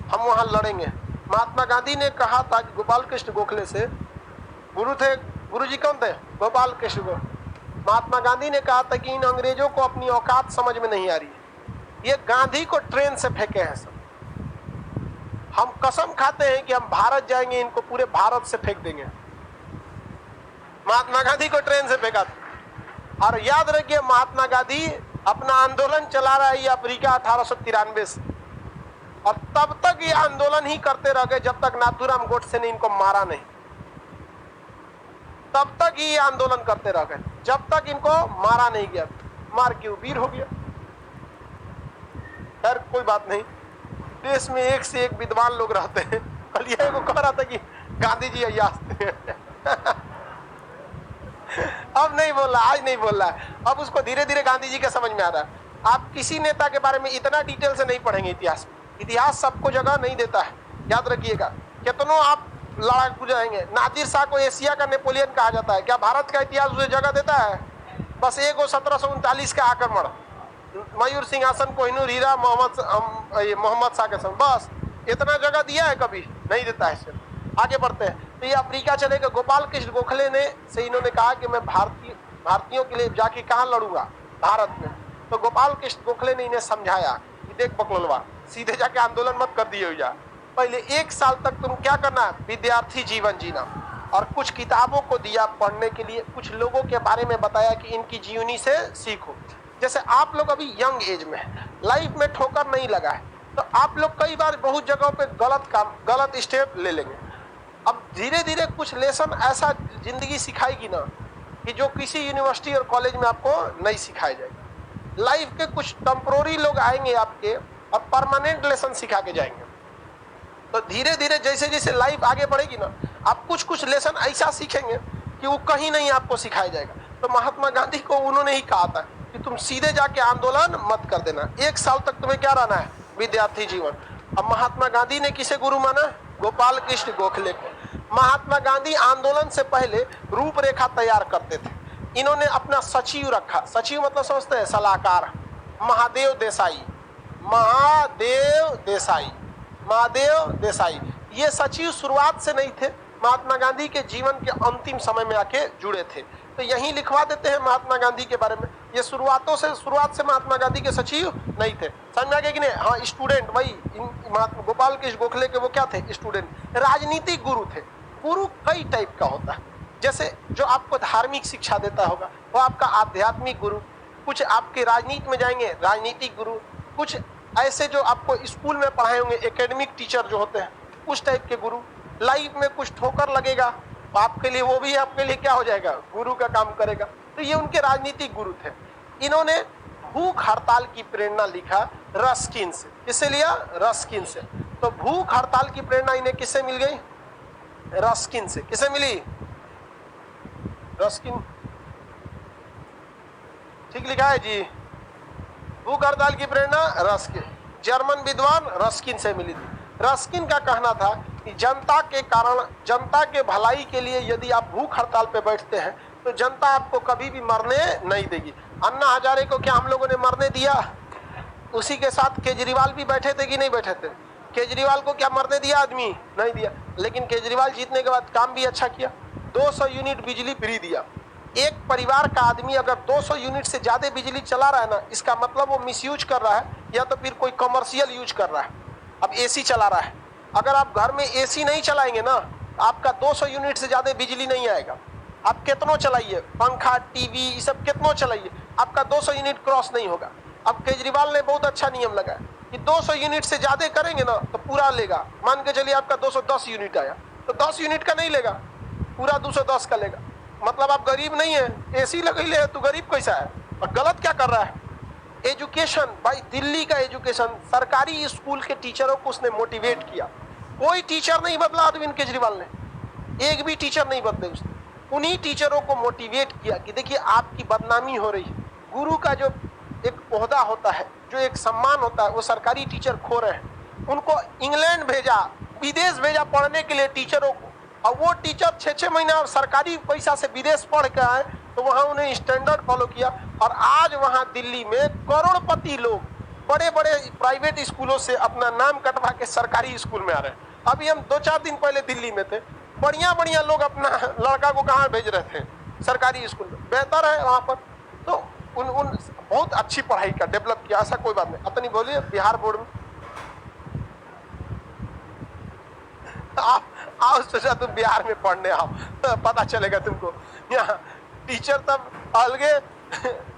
हम वहां लड़ेंगे। महात्मा गांधी ने कहा था कि गोपाल कृष्ण गोखले से, गुरु थे, गुरु जी कौन थे? गोपाल कृष्ण गोखले। महात्मा गांधी ने कहा था कि इन अंग्रेजों को अपनी औकात समझ में नहीं आ रही है, ये गांधी को ट्रेन से फेंके हैं सब। हम कसम खाते हैं कि हम भारत जाएंगे, इनको पूरे भारत से फेंक देंगे। महात्मा गांधी को ट्रेन से फेंका था। और याद रखिए, महात्मा गांधी अपना आंदोलन चला रहा है ये अफ्रीका 1893 से, और तब तक ये आंदोलन ही करते रह गए जब तक नाथूराम गोडसे ने इनको मारा नहीं। तब तक ये आंदोलन करते रह गए जब तक इनको मारा नहीं गया। मार के वीर हो गया। खैर कोई बात नहीं, देश में एक से एक विद्वान लोग रहते हैं। कल ये को कह रहा था कि गांधी जी अय्यास थे। अब नहीं बोल रहा, आज नहीं बोल रहा है, अब उसको धीरे धीरे गांधी जी का समझ में आ रहा है। आप किसी नेता के बारे में इतना डिटेल से नहीं पढ़ेंगे इतिहास में, इतिहास सबको जगह नहीं देता है, याद रखिएगा। कितनों आप लड़ाकू जाएंगे, नादिर शाह को एशिया का नेपोलियन कहा जाता है, क्या भारत का इतिहास उसे जगह देता है? बस एक 1739 का आक्रमण, मयूर सिंहासन कोहिनूर हीरा मोहम्मद शाह के संग, बस इतना जगह दिया है? कभी नहीं देता है। सिर्फ आगे बढ़ते हैं। तो ये अफ्रीका चले गए। गोपाल कृष्ण गोखले ने से इन्होंने कहा कि मैं भारतीयों के लिए जाके कहाँ लड़ूंगा? भारत में। तो गोपाल कृष्ण गोखले ने इन्हें समझाया कि देख बकलोलवा, सीधे जाके आंदोलन मत कर दिए जा, पहले 1 साल तक तुम क्या करना है? विद्यार्थी जीवन जीना। और कुछ किताबों को दिया पढ़ने के लिए, कुछ लोगों के बारे में बताया कि इनकी जीवनी से सीखो। जैसे आप लोग अभी यंग एज में है, लाइफ में ठोकर नहीं लगा है, तो आप लोग कई बार बहुत जगहों पे गलत स्टेप ले लेंगे। अब धीरे धीरे कुछ लेसन ऐसा जिंदगी सिखाएगी ना कि जो किसी यूनिवर्सिटी और कॉलेज में आपको नहीं सिखाया जाएगा। लाइफ के कुछ टेम्पोररी लोग आएंगे आपके और परमानेंट लेसन सिखा के जाएंगे। तो धीरे धीरे जैसे जैसे लाइफ आगे बढ़ेगी ना, आप कुछ कुछ लेसन ऐसा सीखेंगे कि वो कहीं नहीं आपको सिखाया जाएगा। तो महात्मा गांधी को उन्होंने ही कहा था कि तुम सीधे जाके आंदोलन मत कर देना, 1 साल तक तुम्हें क्या रहना है? विद्यार्थी जीवन। अब महात्मा गांधी ने किसे गुरु माना? गोपाल कृष्ण गोखले को। महात्मा गांधी आंदोलन से पहले रूपरेखा तैयार करते थे। इन्होंने अपना सचिव रखा, सचिव मतलब समझते हैं? सलाहकार, महादेव देसाई। महादेव देसाई, महादेव देसाई। ये सचिव शुरुआत से नहीं थे, महात्मा गांधी के जीवन के अंतिम समय में आके जुड़े थे। तो यहीं लिखवा देते हैं महात्मा गांधी के बारे में। ये शुरुआत से महात्मा गांधी के सचिव नहीं थे। समझ में आ गया कि नहीं? हाँ, स्टूडेंट, वही महात्मा गोपाल कृष्ण गोखले के वो क्या थे? स्टूडेंट। राजनीतिक गुरु थे। गुरु कई टाइप का होता है। जैसे जो आपको धार्मिक शिक्षा देता होगा वो आपका आध्यात्मिक गुरु, कुछ आपके राजनीति में जाएंगे राजनीतिक गुरु, कुछ ऐसे जो आपको स्कूल में पढ़ाए होंगे एकेडमिक टीचर जो होते हैं उस टाइप के गुरु। लाइफ में कुछ ठोकर लगेगा आपके लिए, वो भी आपके लिए क्या हो जाएगा? गुरु का काम करेगा। तो ये उनके राजनीतिक गुरु थे। इन्होंने भूख हड़ताल की प्रेरणा लिखा रस्किन से। किससे लिया? रस्किन से। तो भूख हड़ताल की प्रेरणा इन्हें किससे मिल गई? रस्किन से। किसे मिली? रस्किन, ठीक लिखा है जी। भूख हड़ताल की प्रेरणा रस्किन, जर्मन विद्वान रस्किन से मिली थी। रस्किन का कहना था कि जनता के कारण, जनता के भलाई के लिए यदि आप भूख हड़ताल पे बैठते हैं तो जनता आपको कभी भी मरने नहीं देगी। अन्ना हजारे को क्या हम लोगों ने मरने दिया? उसी के साथ केजरीवाल भी बैठे थे कि नहीं बैठे थे? केजरीवाल को क्या मरने दिया आदमी? नहीं दिया। लेकिन केजरीवाल जीतने के बाद काम भी अच्छा किया, 200 यूनिट बिजली फ्री दिया। एक परिवार का आदमी अगर 200 यूनिट से ज्यादा बिजली चला रहा है ना, इसका मतलब वो मिसयूज कर रहा है या तो फिर कोई कमर्शियल यूज कर रहा है। अब एसी चला रहा है, अगर आप घर में एसी नहीं चलाएंगे ना, आपका 200 यूनिट से ज्यादा बिजली नहीं आएगा। आप कितनों चलाइए, पंखा, टीवी, ये सब कितनों चलाइए, आपका 200 यूनिट क्रॉस नहीं होगा। अब केजरीवाल ने बहुत अच्छा नियम लगाया कि 200 यूनिट से ज्यादा करेंगे ना तो पूरा लेगा। मान के चलिए आपका 210 यूनिट आया तो 10 यूनिट का नहीं लेगा, पूरा 210 का लेगा। मतलब आप गरीब नहीं है, एसी लगा ले तो गरीब कैसा है? और गलत क्या कर रहा है? एजुकेशन, भाई दिल्ली का एजुकेशन, सरकारी स्कूल के टीचरों को उसने मोटिवेट किया। कोई टीचर नहीं बदला अरविंद केजरीवाल ने, एक भी टीचर नहीं बदले उसने। उन्हीं टीचरों को मोटिवेट किया कि देखिए आपकी बदनामी हो रही है। गुरु का जो एक ओहदा होता है, जो एक सम्मान होता है, वो सरकारी टीचर खो रहे हैं। उनको इंग्लैंड भेजा, विदेश भेजा पढ़ने के लिए टीचरों को, और वो टीचर 6-6 महीना सरकारी पैसा से विदेश पढ़ के आए तो वहां उन्हें स्टैंडर्ड फॉलो किया। और आज वहां दिल्ली में करोड़पति लोग बड़े बड़े प्राइवेट स्कूलों से अपना नाम कटवा के सरकारी स्कूल में आ रहे हैं। अभी हम 2-4 दिन पहले दिल्ली में थे, बढ़िया बढ़िया लोग अपना लड़का को कहाँ भेज रहे थे? सरकारी स्कूल में। बेहतर है वहां पर, तो उन बहुत अच्छी पढ़ाई का डेवलप किया, ऐसा कोई बात नहीं। अपनी बोलिए बिहार बोर्ड में आओ, सोचा तुम बिहार में पढ़ने आओ तो पता चलेगा तुमको। यहाँ टीचर तब अलगे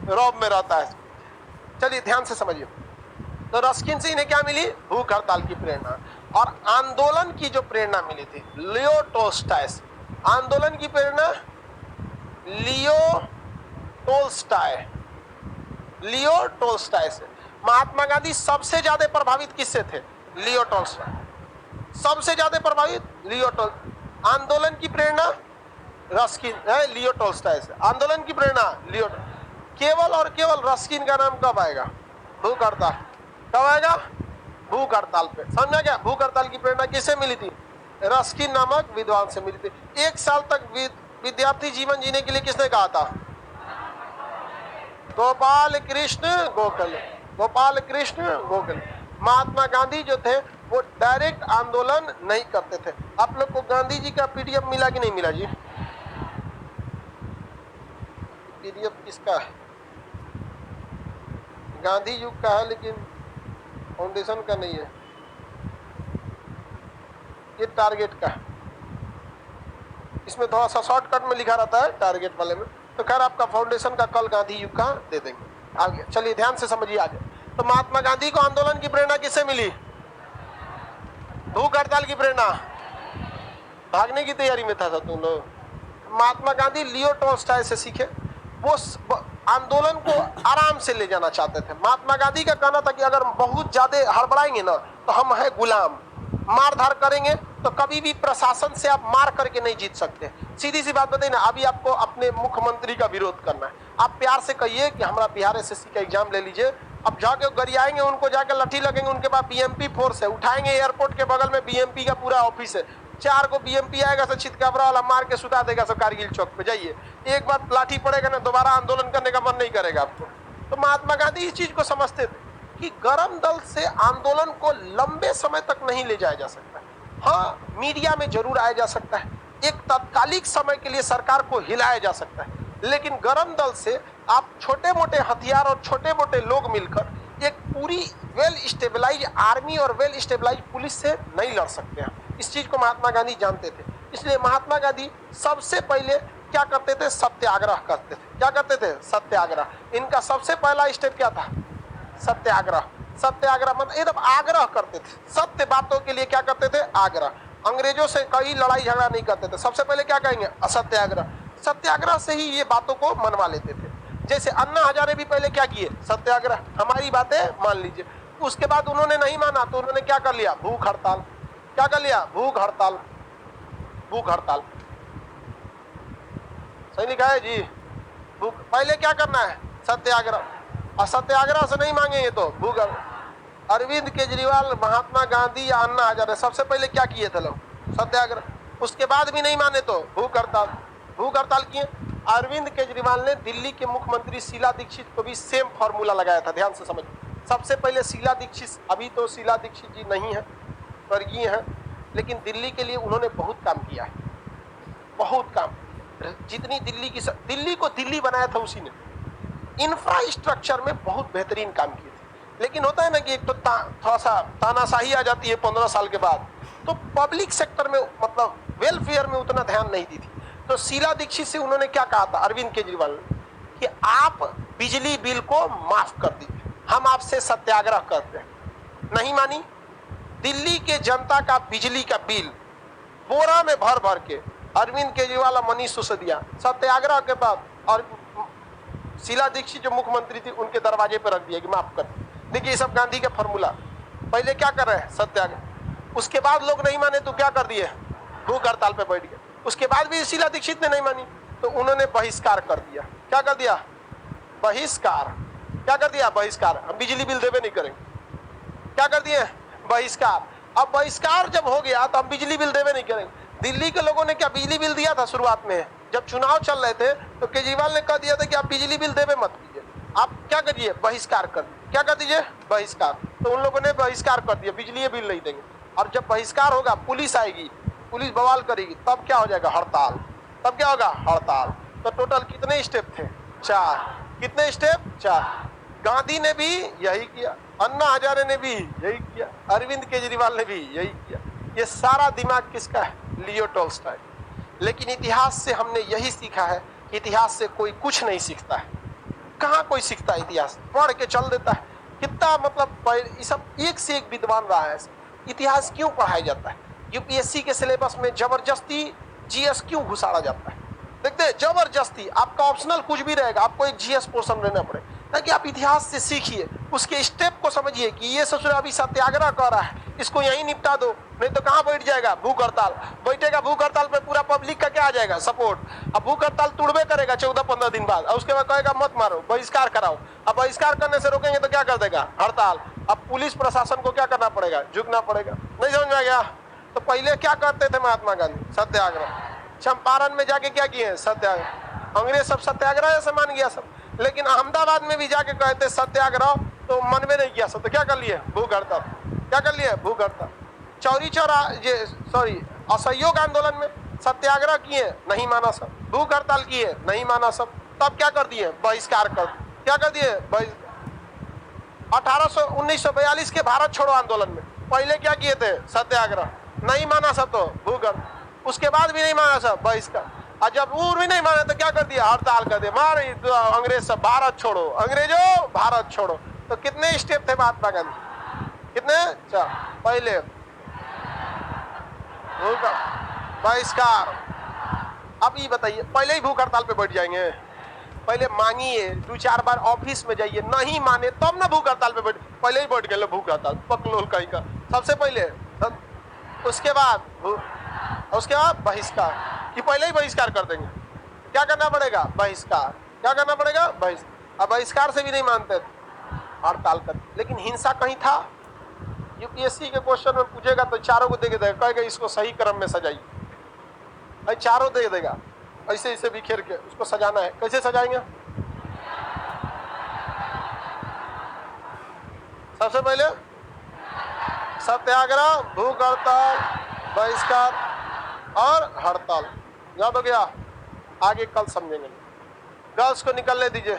रौब में रहता है। चलिए ध्यान से समझिए। तो रस्किन से इन्हें क्या मिली? भूख हड़ताल की प्रेरणा। और आंदोलन की जो प्रेरणा मिली थी लियो टोल्स्टॉय से। आंदोलन की प्रेरणा लियो टोल्स्टॉय से। महात्मा गांधी सबसे ज्यादा प्रभावित किससे थे? लियो टोल्स्टॉय। सबसे ज्यादा प्रभावित लियो टोल्स्टॉय। आंदोलन की प्रेरणा रस्किन है, लियो टोल्स्टॉय से। आंदोलन की प्रेरणा लियो। केवल और केवल रस्किन का नाम कब आएगा? भूख हड़ताल। कब आएगा? भूख हड़ताल पे। समझा क्या? भूख हड़ताल की प्रेरणा किससे मिली थी? रस्किन नामक विद्वान से मिली थी। 1 साल तक विद्यार्थी जीवन जीने के लिए किसने कहा था? गोपाल कृष्ण गोखले। महात्मा गांधी जो थे वो डायरेक्ट आंदोलन नहीं करते थे। आप लोग को गांधी जी का पीडीएफ मिला कि नहीं मिला जी? पीडीएफ किसका है? गांधी युग का है, लेकिन फाउंडेशन का नहीं है, ये टारगेट का है। इसमें थोड़ा सा शॉर्टकट में लिखा रहता है टारगेट वाले में। तो खैर आपका फाउंडेशन का कल गांधी युग का दे देंगे। आगे चलिए ध्यान से समझिए आगे। तो महात्मा गांधी को आंदोलन की प्रेरणा किससे मिली? भूख हड़ताल की प्रेरणा। भागने की तैयारी में था तुम लोग। महात्मा गांधी लियो टोल्स्टॉय से सीखे। वो आंदोलन को आराम से ले जाना चाहते थे। महात्मा गांधी का कहना था कि अगर बहुत ज्यादा हड़बड़ाएंगे ना तो हम है गुलाम, मार धार करेंगे तो कभी भी प्रशासन से आप मार करके नहीं जीत सकते। सीधी सी बात बताइए ना, अभी आपको अपने मुख्यमंत्री का विरोध करना है, आप प्यार से कहिए कि हमारा बिहार एसएससी का एग्जाम ले लीजिए। अब जाके गरियाएंगे, उनको जाके लठी लगेंगे, उनके पास बीएमपी फोर्स है, उठाएंगे, एयरपोर्ट के बगल में बीएमपी का पूरा ऑफिस है, 4 को बीएमपी आएगा, सब चितकाबरा वाला मार के सुता देगा, सब कारगिल चौक पे जाइए। एक बार लाठी पड़ेगा ना, दोबारा आंदोलन करने का मन नहीं करेगा आपको। तो महात्मा गांधी इस चीज को समझते थे कि गरम दल से आंदोलन को लंबे समय तक नहीं ले जाया जा सकता। हाँ, मीडिया में जरूर आया जा सकता है, एक तात्कालिक समय के लिए सरकार को हिलाया जा सकता है, लेकिन गरम दल से आप छोटे मोटे हथियार और छोटे मोटे लोग मिलकर एक पूरी वेल स्टेबलाइज आर्मी और वेल स्टेबलाइज पुलिस से नहीं लड़ सकते हैं। इस चीज को महात्मा गांधी जानते थे। इसलिए महात्मा गांधी सबसे पहले क्या करते थे? सत्याग्रह करते थे। क्या करते थे? सत्याग्रह। इनका सबसे पहला स्टेप क्या था? सत्याग्रह। सत्याग्रह मतलब एकदम आग्रह करते थे, सत्य बातों के लिए क्या करते थे? आग्रह। अंग्रेजों से कहीं लड़ाई झगड़ा नहीं करते थे, सबसे पहले क्या कहेंगे? असत्याग्रह। सत्याग्रह से ही ये बातों को मनवा लेते थे। जैसे अन्ना हजारे भी पहले क्या किए? सत्याग्रह, हमारी बातें मान लीजिए। उसके बाद उन्होंने नहीं माना तो उन्होंने क्या कर लिया? भूख हड़ताल। क्या कर लिया? भूख हड़ताल। भूख हड़ताल। सही लिखा है जी। भूख, पहले क्या करना है? सत्याग्रह। और सत्याग्रह से नहीं मांगेंगे तो भूख। अरविंद केजरीवाल, महात्मा गांधी या अन्ना हजारे सबसे पहले क्या किए थे लोग? सत्याग्रह। उसके बाद भी नहीं माने तो भूख हड़ताल। भूख हड़ताल किए। अरविंद केजरीवाल ने दिल्ली के मुख्यमंत्री शीला दीक्षित को भी सेम फॉर्मूला लगाया था, ध्यान से समझ। सबसे पहले शीला दीक्षित, अभी तो शीला दीक्षित जी नहीं है, स्वर्गीय हैं, लेकिन दिल्ली के लिए उन्होंने बहुत काम किया है, बहुत काम। जितनी दिल्ली को दिल्ली बनाया था उसी ने। इंफ्रास्ट्रक्चर में बहुत बेहतरीन काम किए थे। लेकिन होता है ना कि एक तो थोड़ा सा तानाशाही आ जाती है 15 साल के बाद, तो पब्लिक सेक्टर में मतलब वेलफेयर में उतना ध्यान नहीं दी थी। तो शीला दीक्षित से उन्होंने क्या कहा था अरविंद केजरीवाल ने कि आप बिजली बिल को माफ कर दीजिए, हम आपसे सत्याग्रह करते हैं। नहीं मानी। दिल्ली के जनता का बिजली का बिल बोरा में भर भर के अरविंद केजरीवाल और मनीष सिसोदिया सत्याग्रह के बाद, और शीला दीक्षित जो मुख्यमंत्री थी उनके दरवाजे पर रख दिया कि माफ कर। देखिए ये सब गांधी का फॉर्मूला। पहले क्या कर रहे हैं? सत्याग्रह। उसके बाद लोग नहीं माने तो क्या कर दिए? भूख हड़ताल पे बैठ गए। उसके बाद भी शीला दीक्षित ने नहीं मानी तो उन्होंने बहिष्कार कर दिया। क्या कर दिया? बहिष्कार। क्या कर दिया? बहिष्कार। हम बिजली बिल देवे नहीं करेंगे। क्या कर दिए? बहिष्कार। अब बहिष्कार जब हो गया तो हम बिजली बिल देवे नहीं करेंगे। दिल्ली के लोगों ने क्या बिजली बिल दिया था? शुरुआत में जब चुनाव चल रहे थे तो केजरीवाल ने कह दिया था कि आप बिजली बिल देवे मत कीजिए, आप क्या करिए? बहिष्कार कर दीजिए। क्या कर दीजिए? बहिष्कार। तो उन लोगों ने बहिष्कार कर दिया, बिजली बिल नहीं देंगे। और जब बहिष्कार होगा, पुलिस आएगी, पुलिस बवाल करेगी, तब क्या हो जाएगा? हड़ताल। तब क्या होगा? हड़ताल। तो टोटल कितने स्टेप थे? 4। कितने स्टेप? 4। गांधी ने भी यही किया, अन्ना हजारे ने भी यही किया, अरविंद केजरीवाल ने भी यही किया। ये सारा दिमाग किसका है? Leo Tolstoy. लेकिन इतिहास से हमने यही सीखा है कि इतिहास से कोई कुछ नहीं सीखता है। कहाँ कोई सीखता है? इतिहास पढ़ के चल देता है। कितना मतलब ये सब एक से एक विद्वान रहा है। इतिहास क्यों पढ़ाया जाता है? यूपीएससी के सिलेबस में जबरदस्ती जीएस क्यों घुसाड़ा जाता है? देखते हैं, जबरदस्ती आपका ऑप्शनल कुछ भी रहेगा, आपको एक जीएस पोर्शन लेना पड़े ताकि आप इतिहास से सीखिए, उसके स्टेप को समझिए कि ये ससुर अभी सत्याग्रह कर रहा है, इसको यहीं निपटा दो, नहीं तो कहाँ बैठ जाएगा? भूख हड़ताल बैठेगा। भूख हड़ताल पे पूरा पब्लिक का क्या आ जाएगा? सपोर्ट। अब भूख हड़ताल तुड़बे करेगा 14-15 दिन बाद, और उसके बाद कहेगा मत मारो, बहिष्कार कराओ। अब बहिष्कार करने से रोकेंगे तो क्या कर देगा? हड़ताल। अब पुलिस प्रशासन को क्या करना पड़ेगा? झुकना पड़ेगा। नहीं समझ में गया? तो पहले क्या करते थे महात्मा गांधी? सत्याग्रह। चंपारण में जाके क्या किए? सत्याग्रह। अंग्रेज सब सत्याग्रह से मान गया सब, लेकिन अहमदाबाद में भी जाके कहते सत्याग्रह तो मनवे नहीं किया सब, तो क्या कर लिए? भूख हड़ताल। क्या कर लिए? भूख हड़ताल। चौरी चौरा असहयोग आंदोलन में सत्याग्रह किए, नहीं माना सब। भूख हड़ताल किए, नहीं माना सब। तब क्या कर दिए? बहिष्कार कर। क्या कर दिए? 1942 के भारत छोड़ो आंदोलन में पहले क्या किए थे? सत्याग्रह। नहीं माना सब तो भूख हड़ताल। उसके बाद भी नहीं माना सब, बहिष्कार। और जब वो भी नहीं माने तो क्या कर दिया? हड़ताल कर दिया। मार अंग्रेज सब, भारत छोड़ो, अंग्रेजों भारत छोड़ो। तो कितने स्टेप थे महात्मा गांधी? कितने? 4। पहले बहिष्कार। अब ये बताइए, पहले ही भूख हड़ताल पे बैठ जाएंगे? पहले मांगिए, 2-4 बार ऑफिस में जाइए, नहीं माने तब ना भूख हड़ताल पे बैठ। पहले ही बैठ गए भूख हड़ताल, पकलोल कहीं का सबसे पहले। उसके बाद बहिष्कार, कि पहले ही बहिष्कार कर देंगे। क्या करना पड़ेगा? बहिष्कार। क्या करना पड़ेगा? बहिष्कार। अब बहिष्कार से भी नहीं मानते, हड़ताल कर। लेकिन हिंसा कहीं था? यूपीएससी के क्वेश्चन में पूछेगा तो चारों को दे देगा, कहेगा इसको सही क्रम में सजाइए, भाई चारों दे देगा, ऐसे ऐसे बिखेर के उसको सजाना है। कैसे सजाएंगे? सबसे पहले सत्याग्रह, भूख हड़ताल, बहिष्कार और हड़ताल। याद हो गया? आगे कल समझेंगे। गर्ल्स को निकलने दीजिए।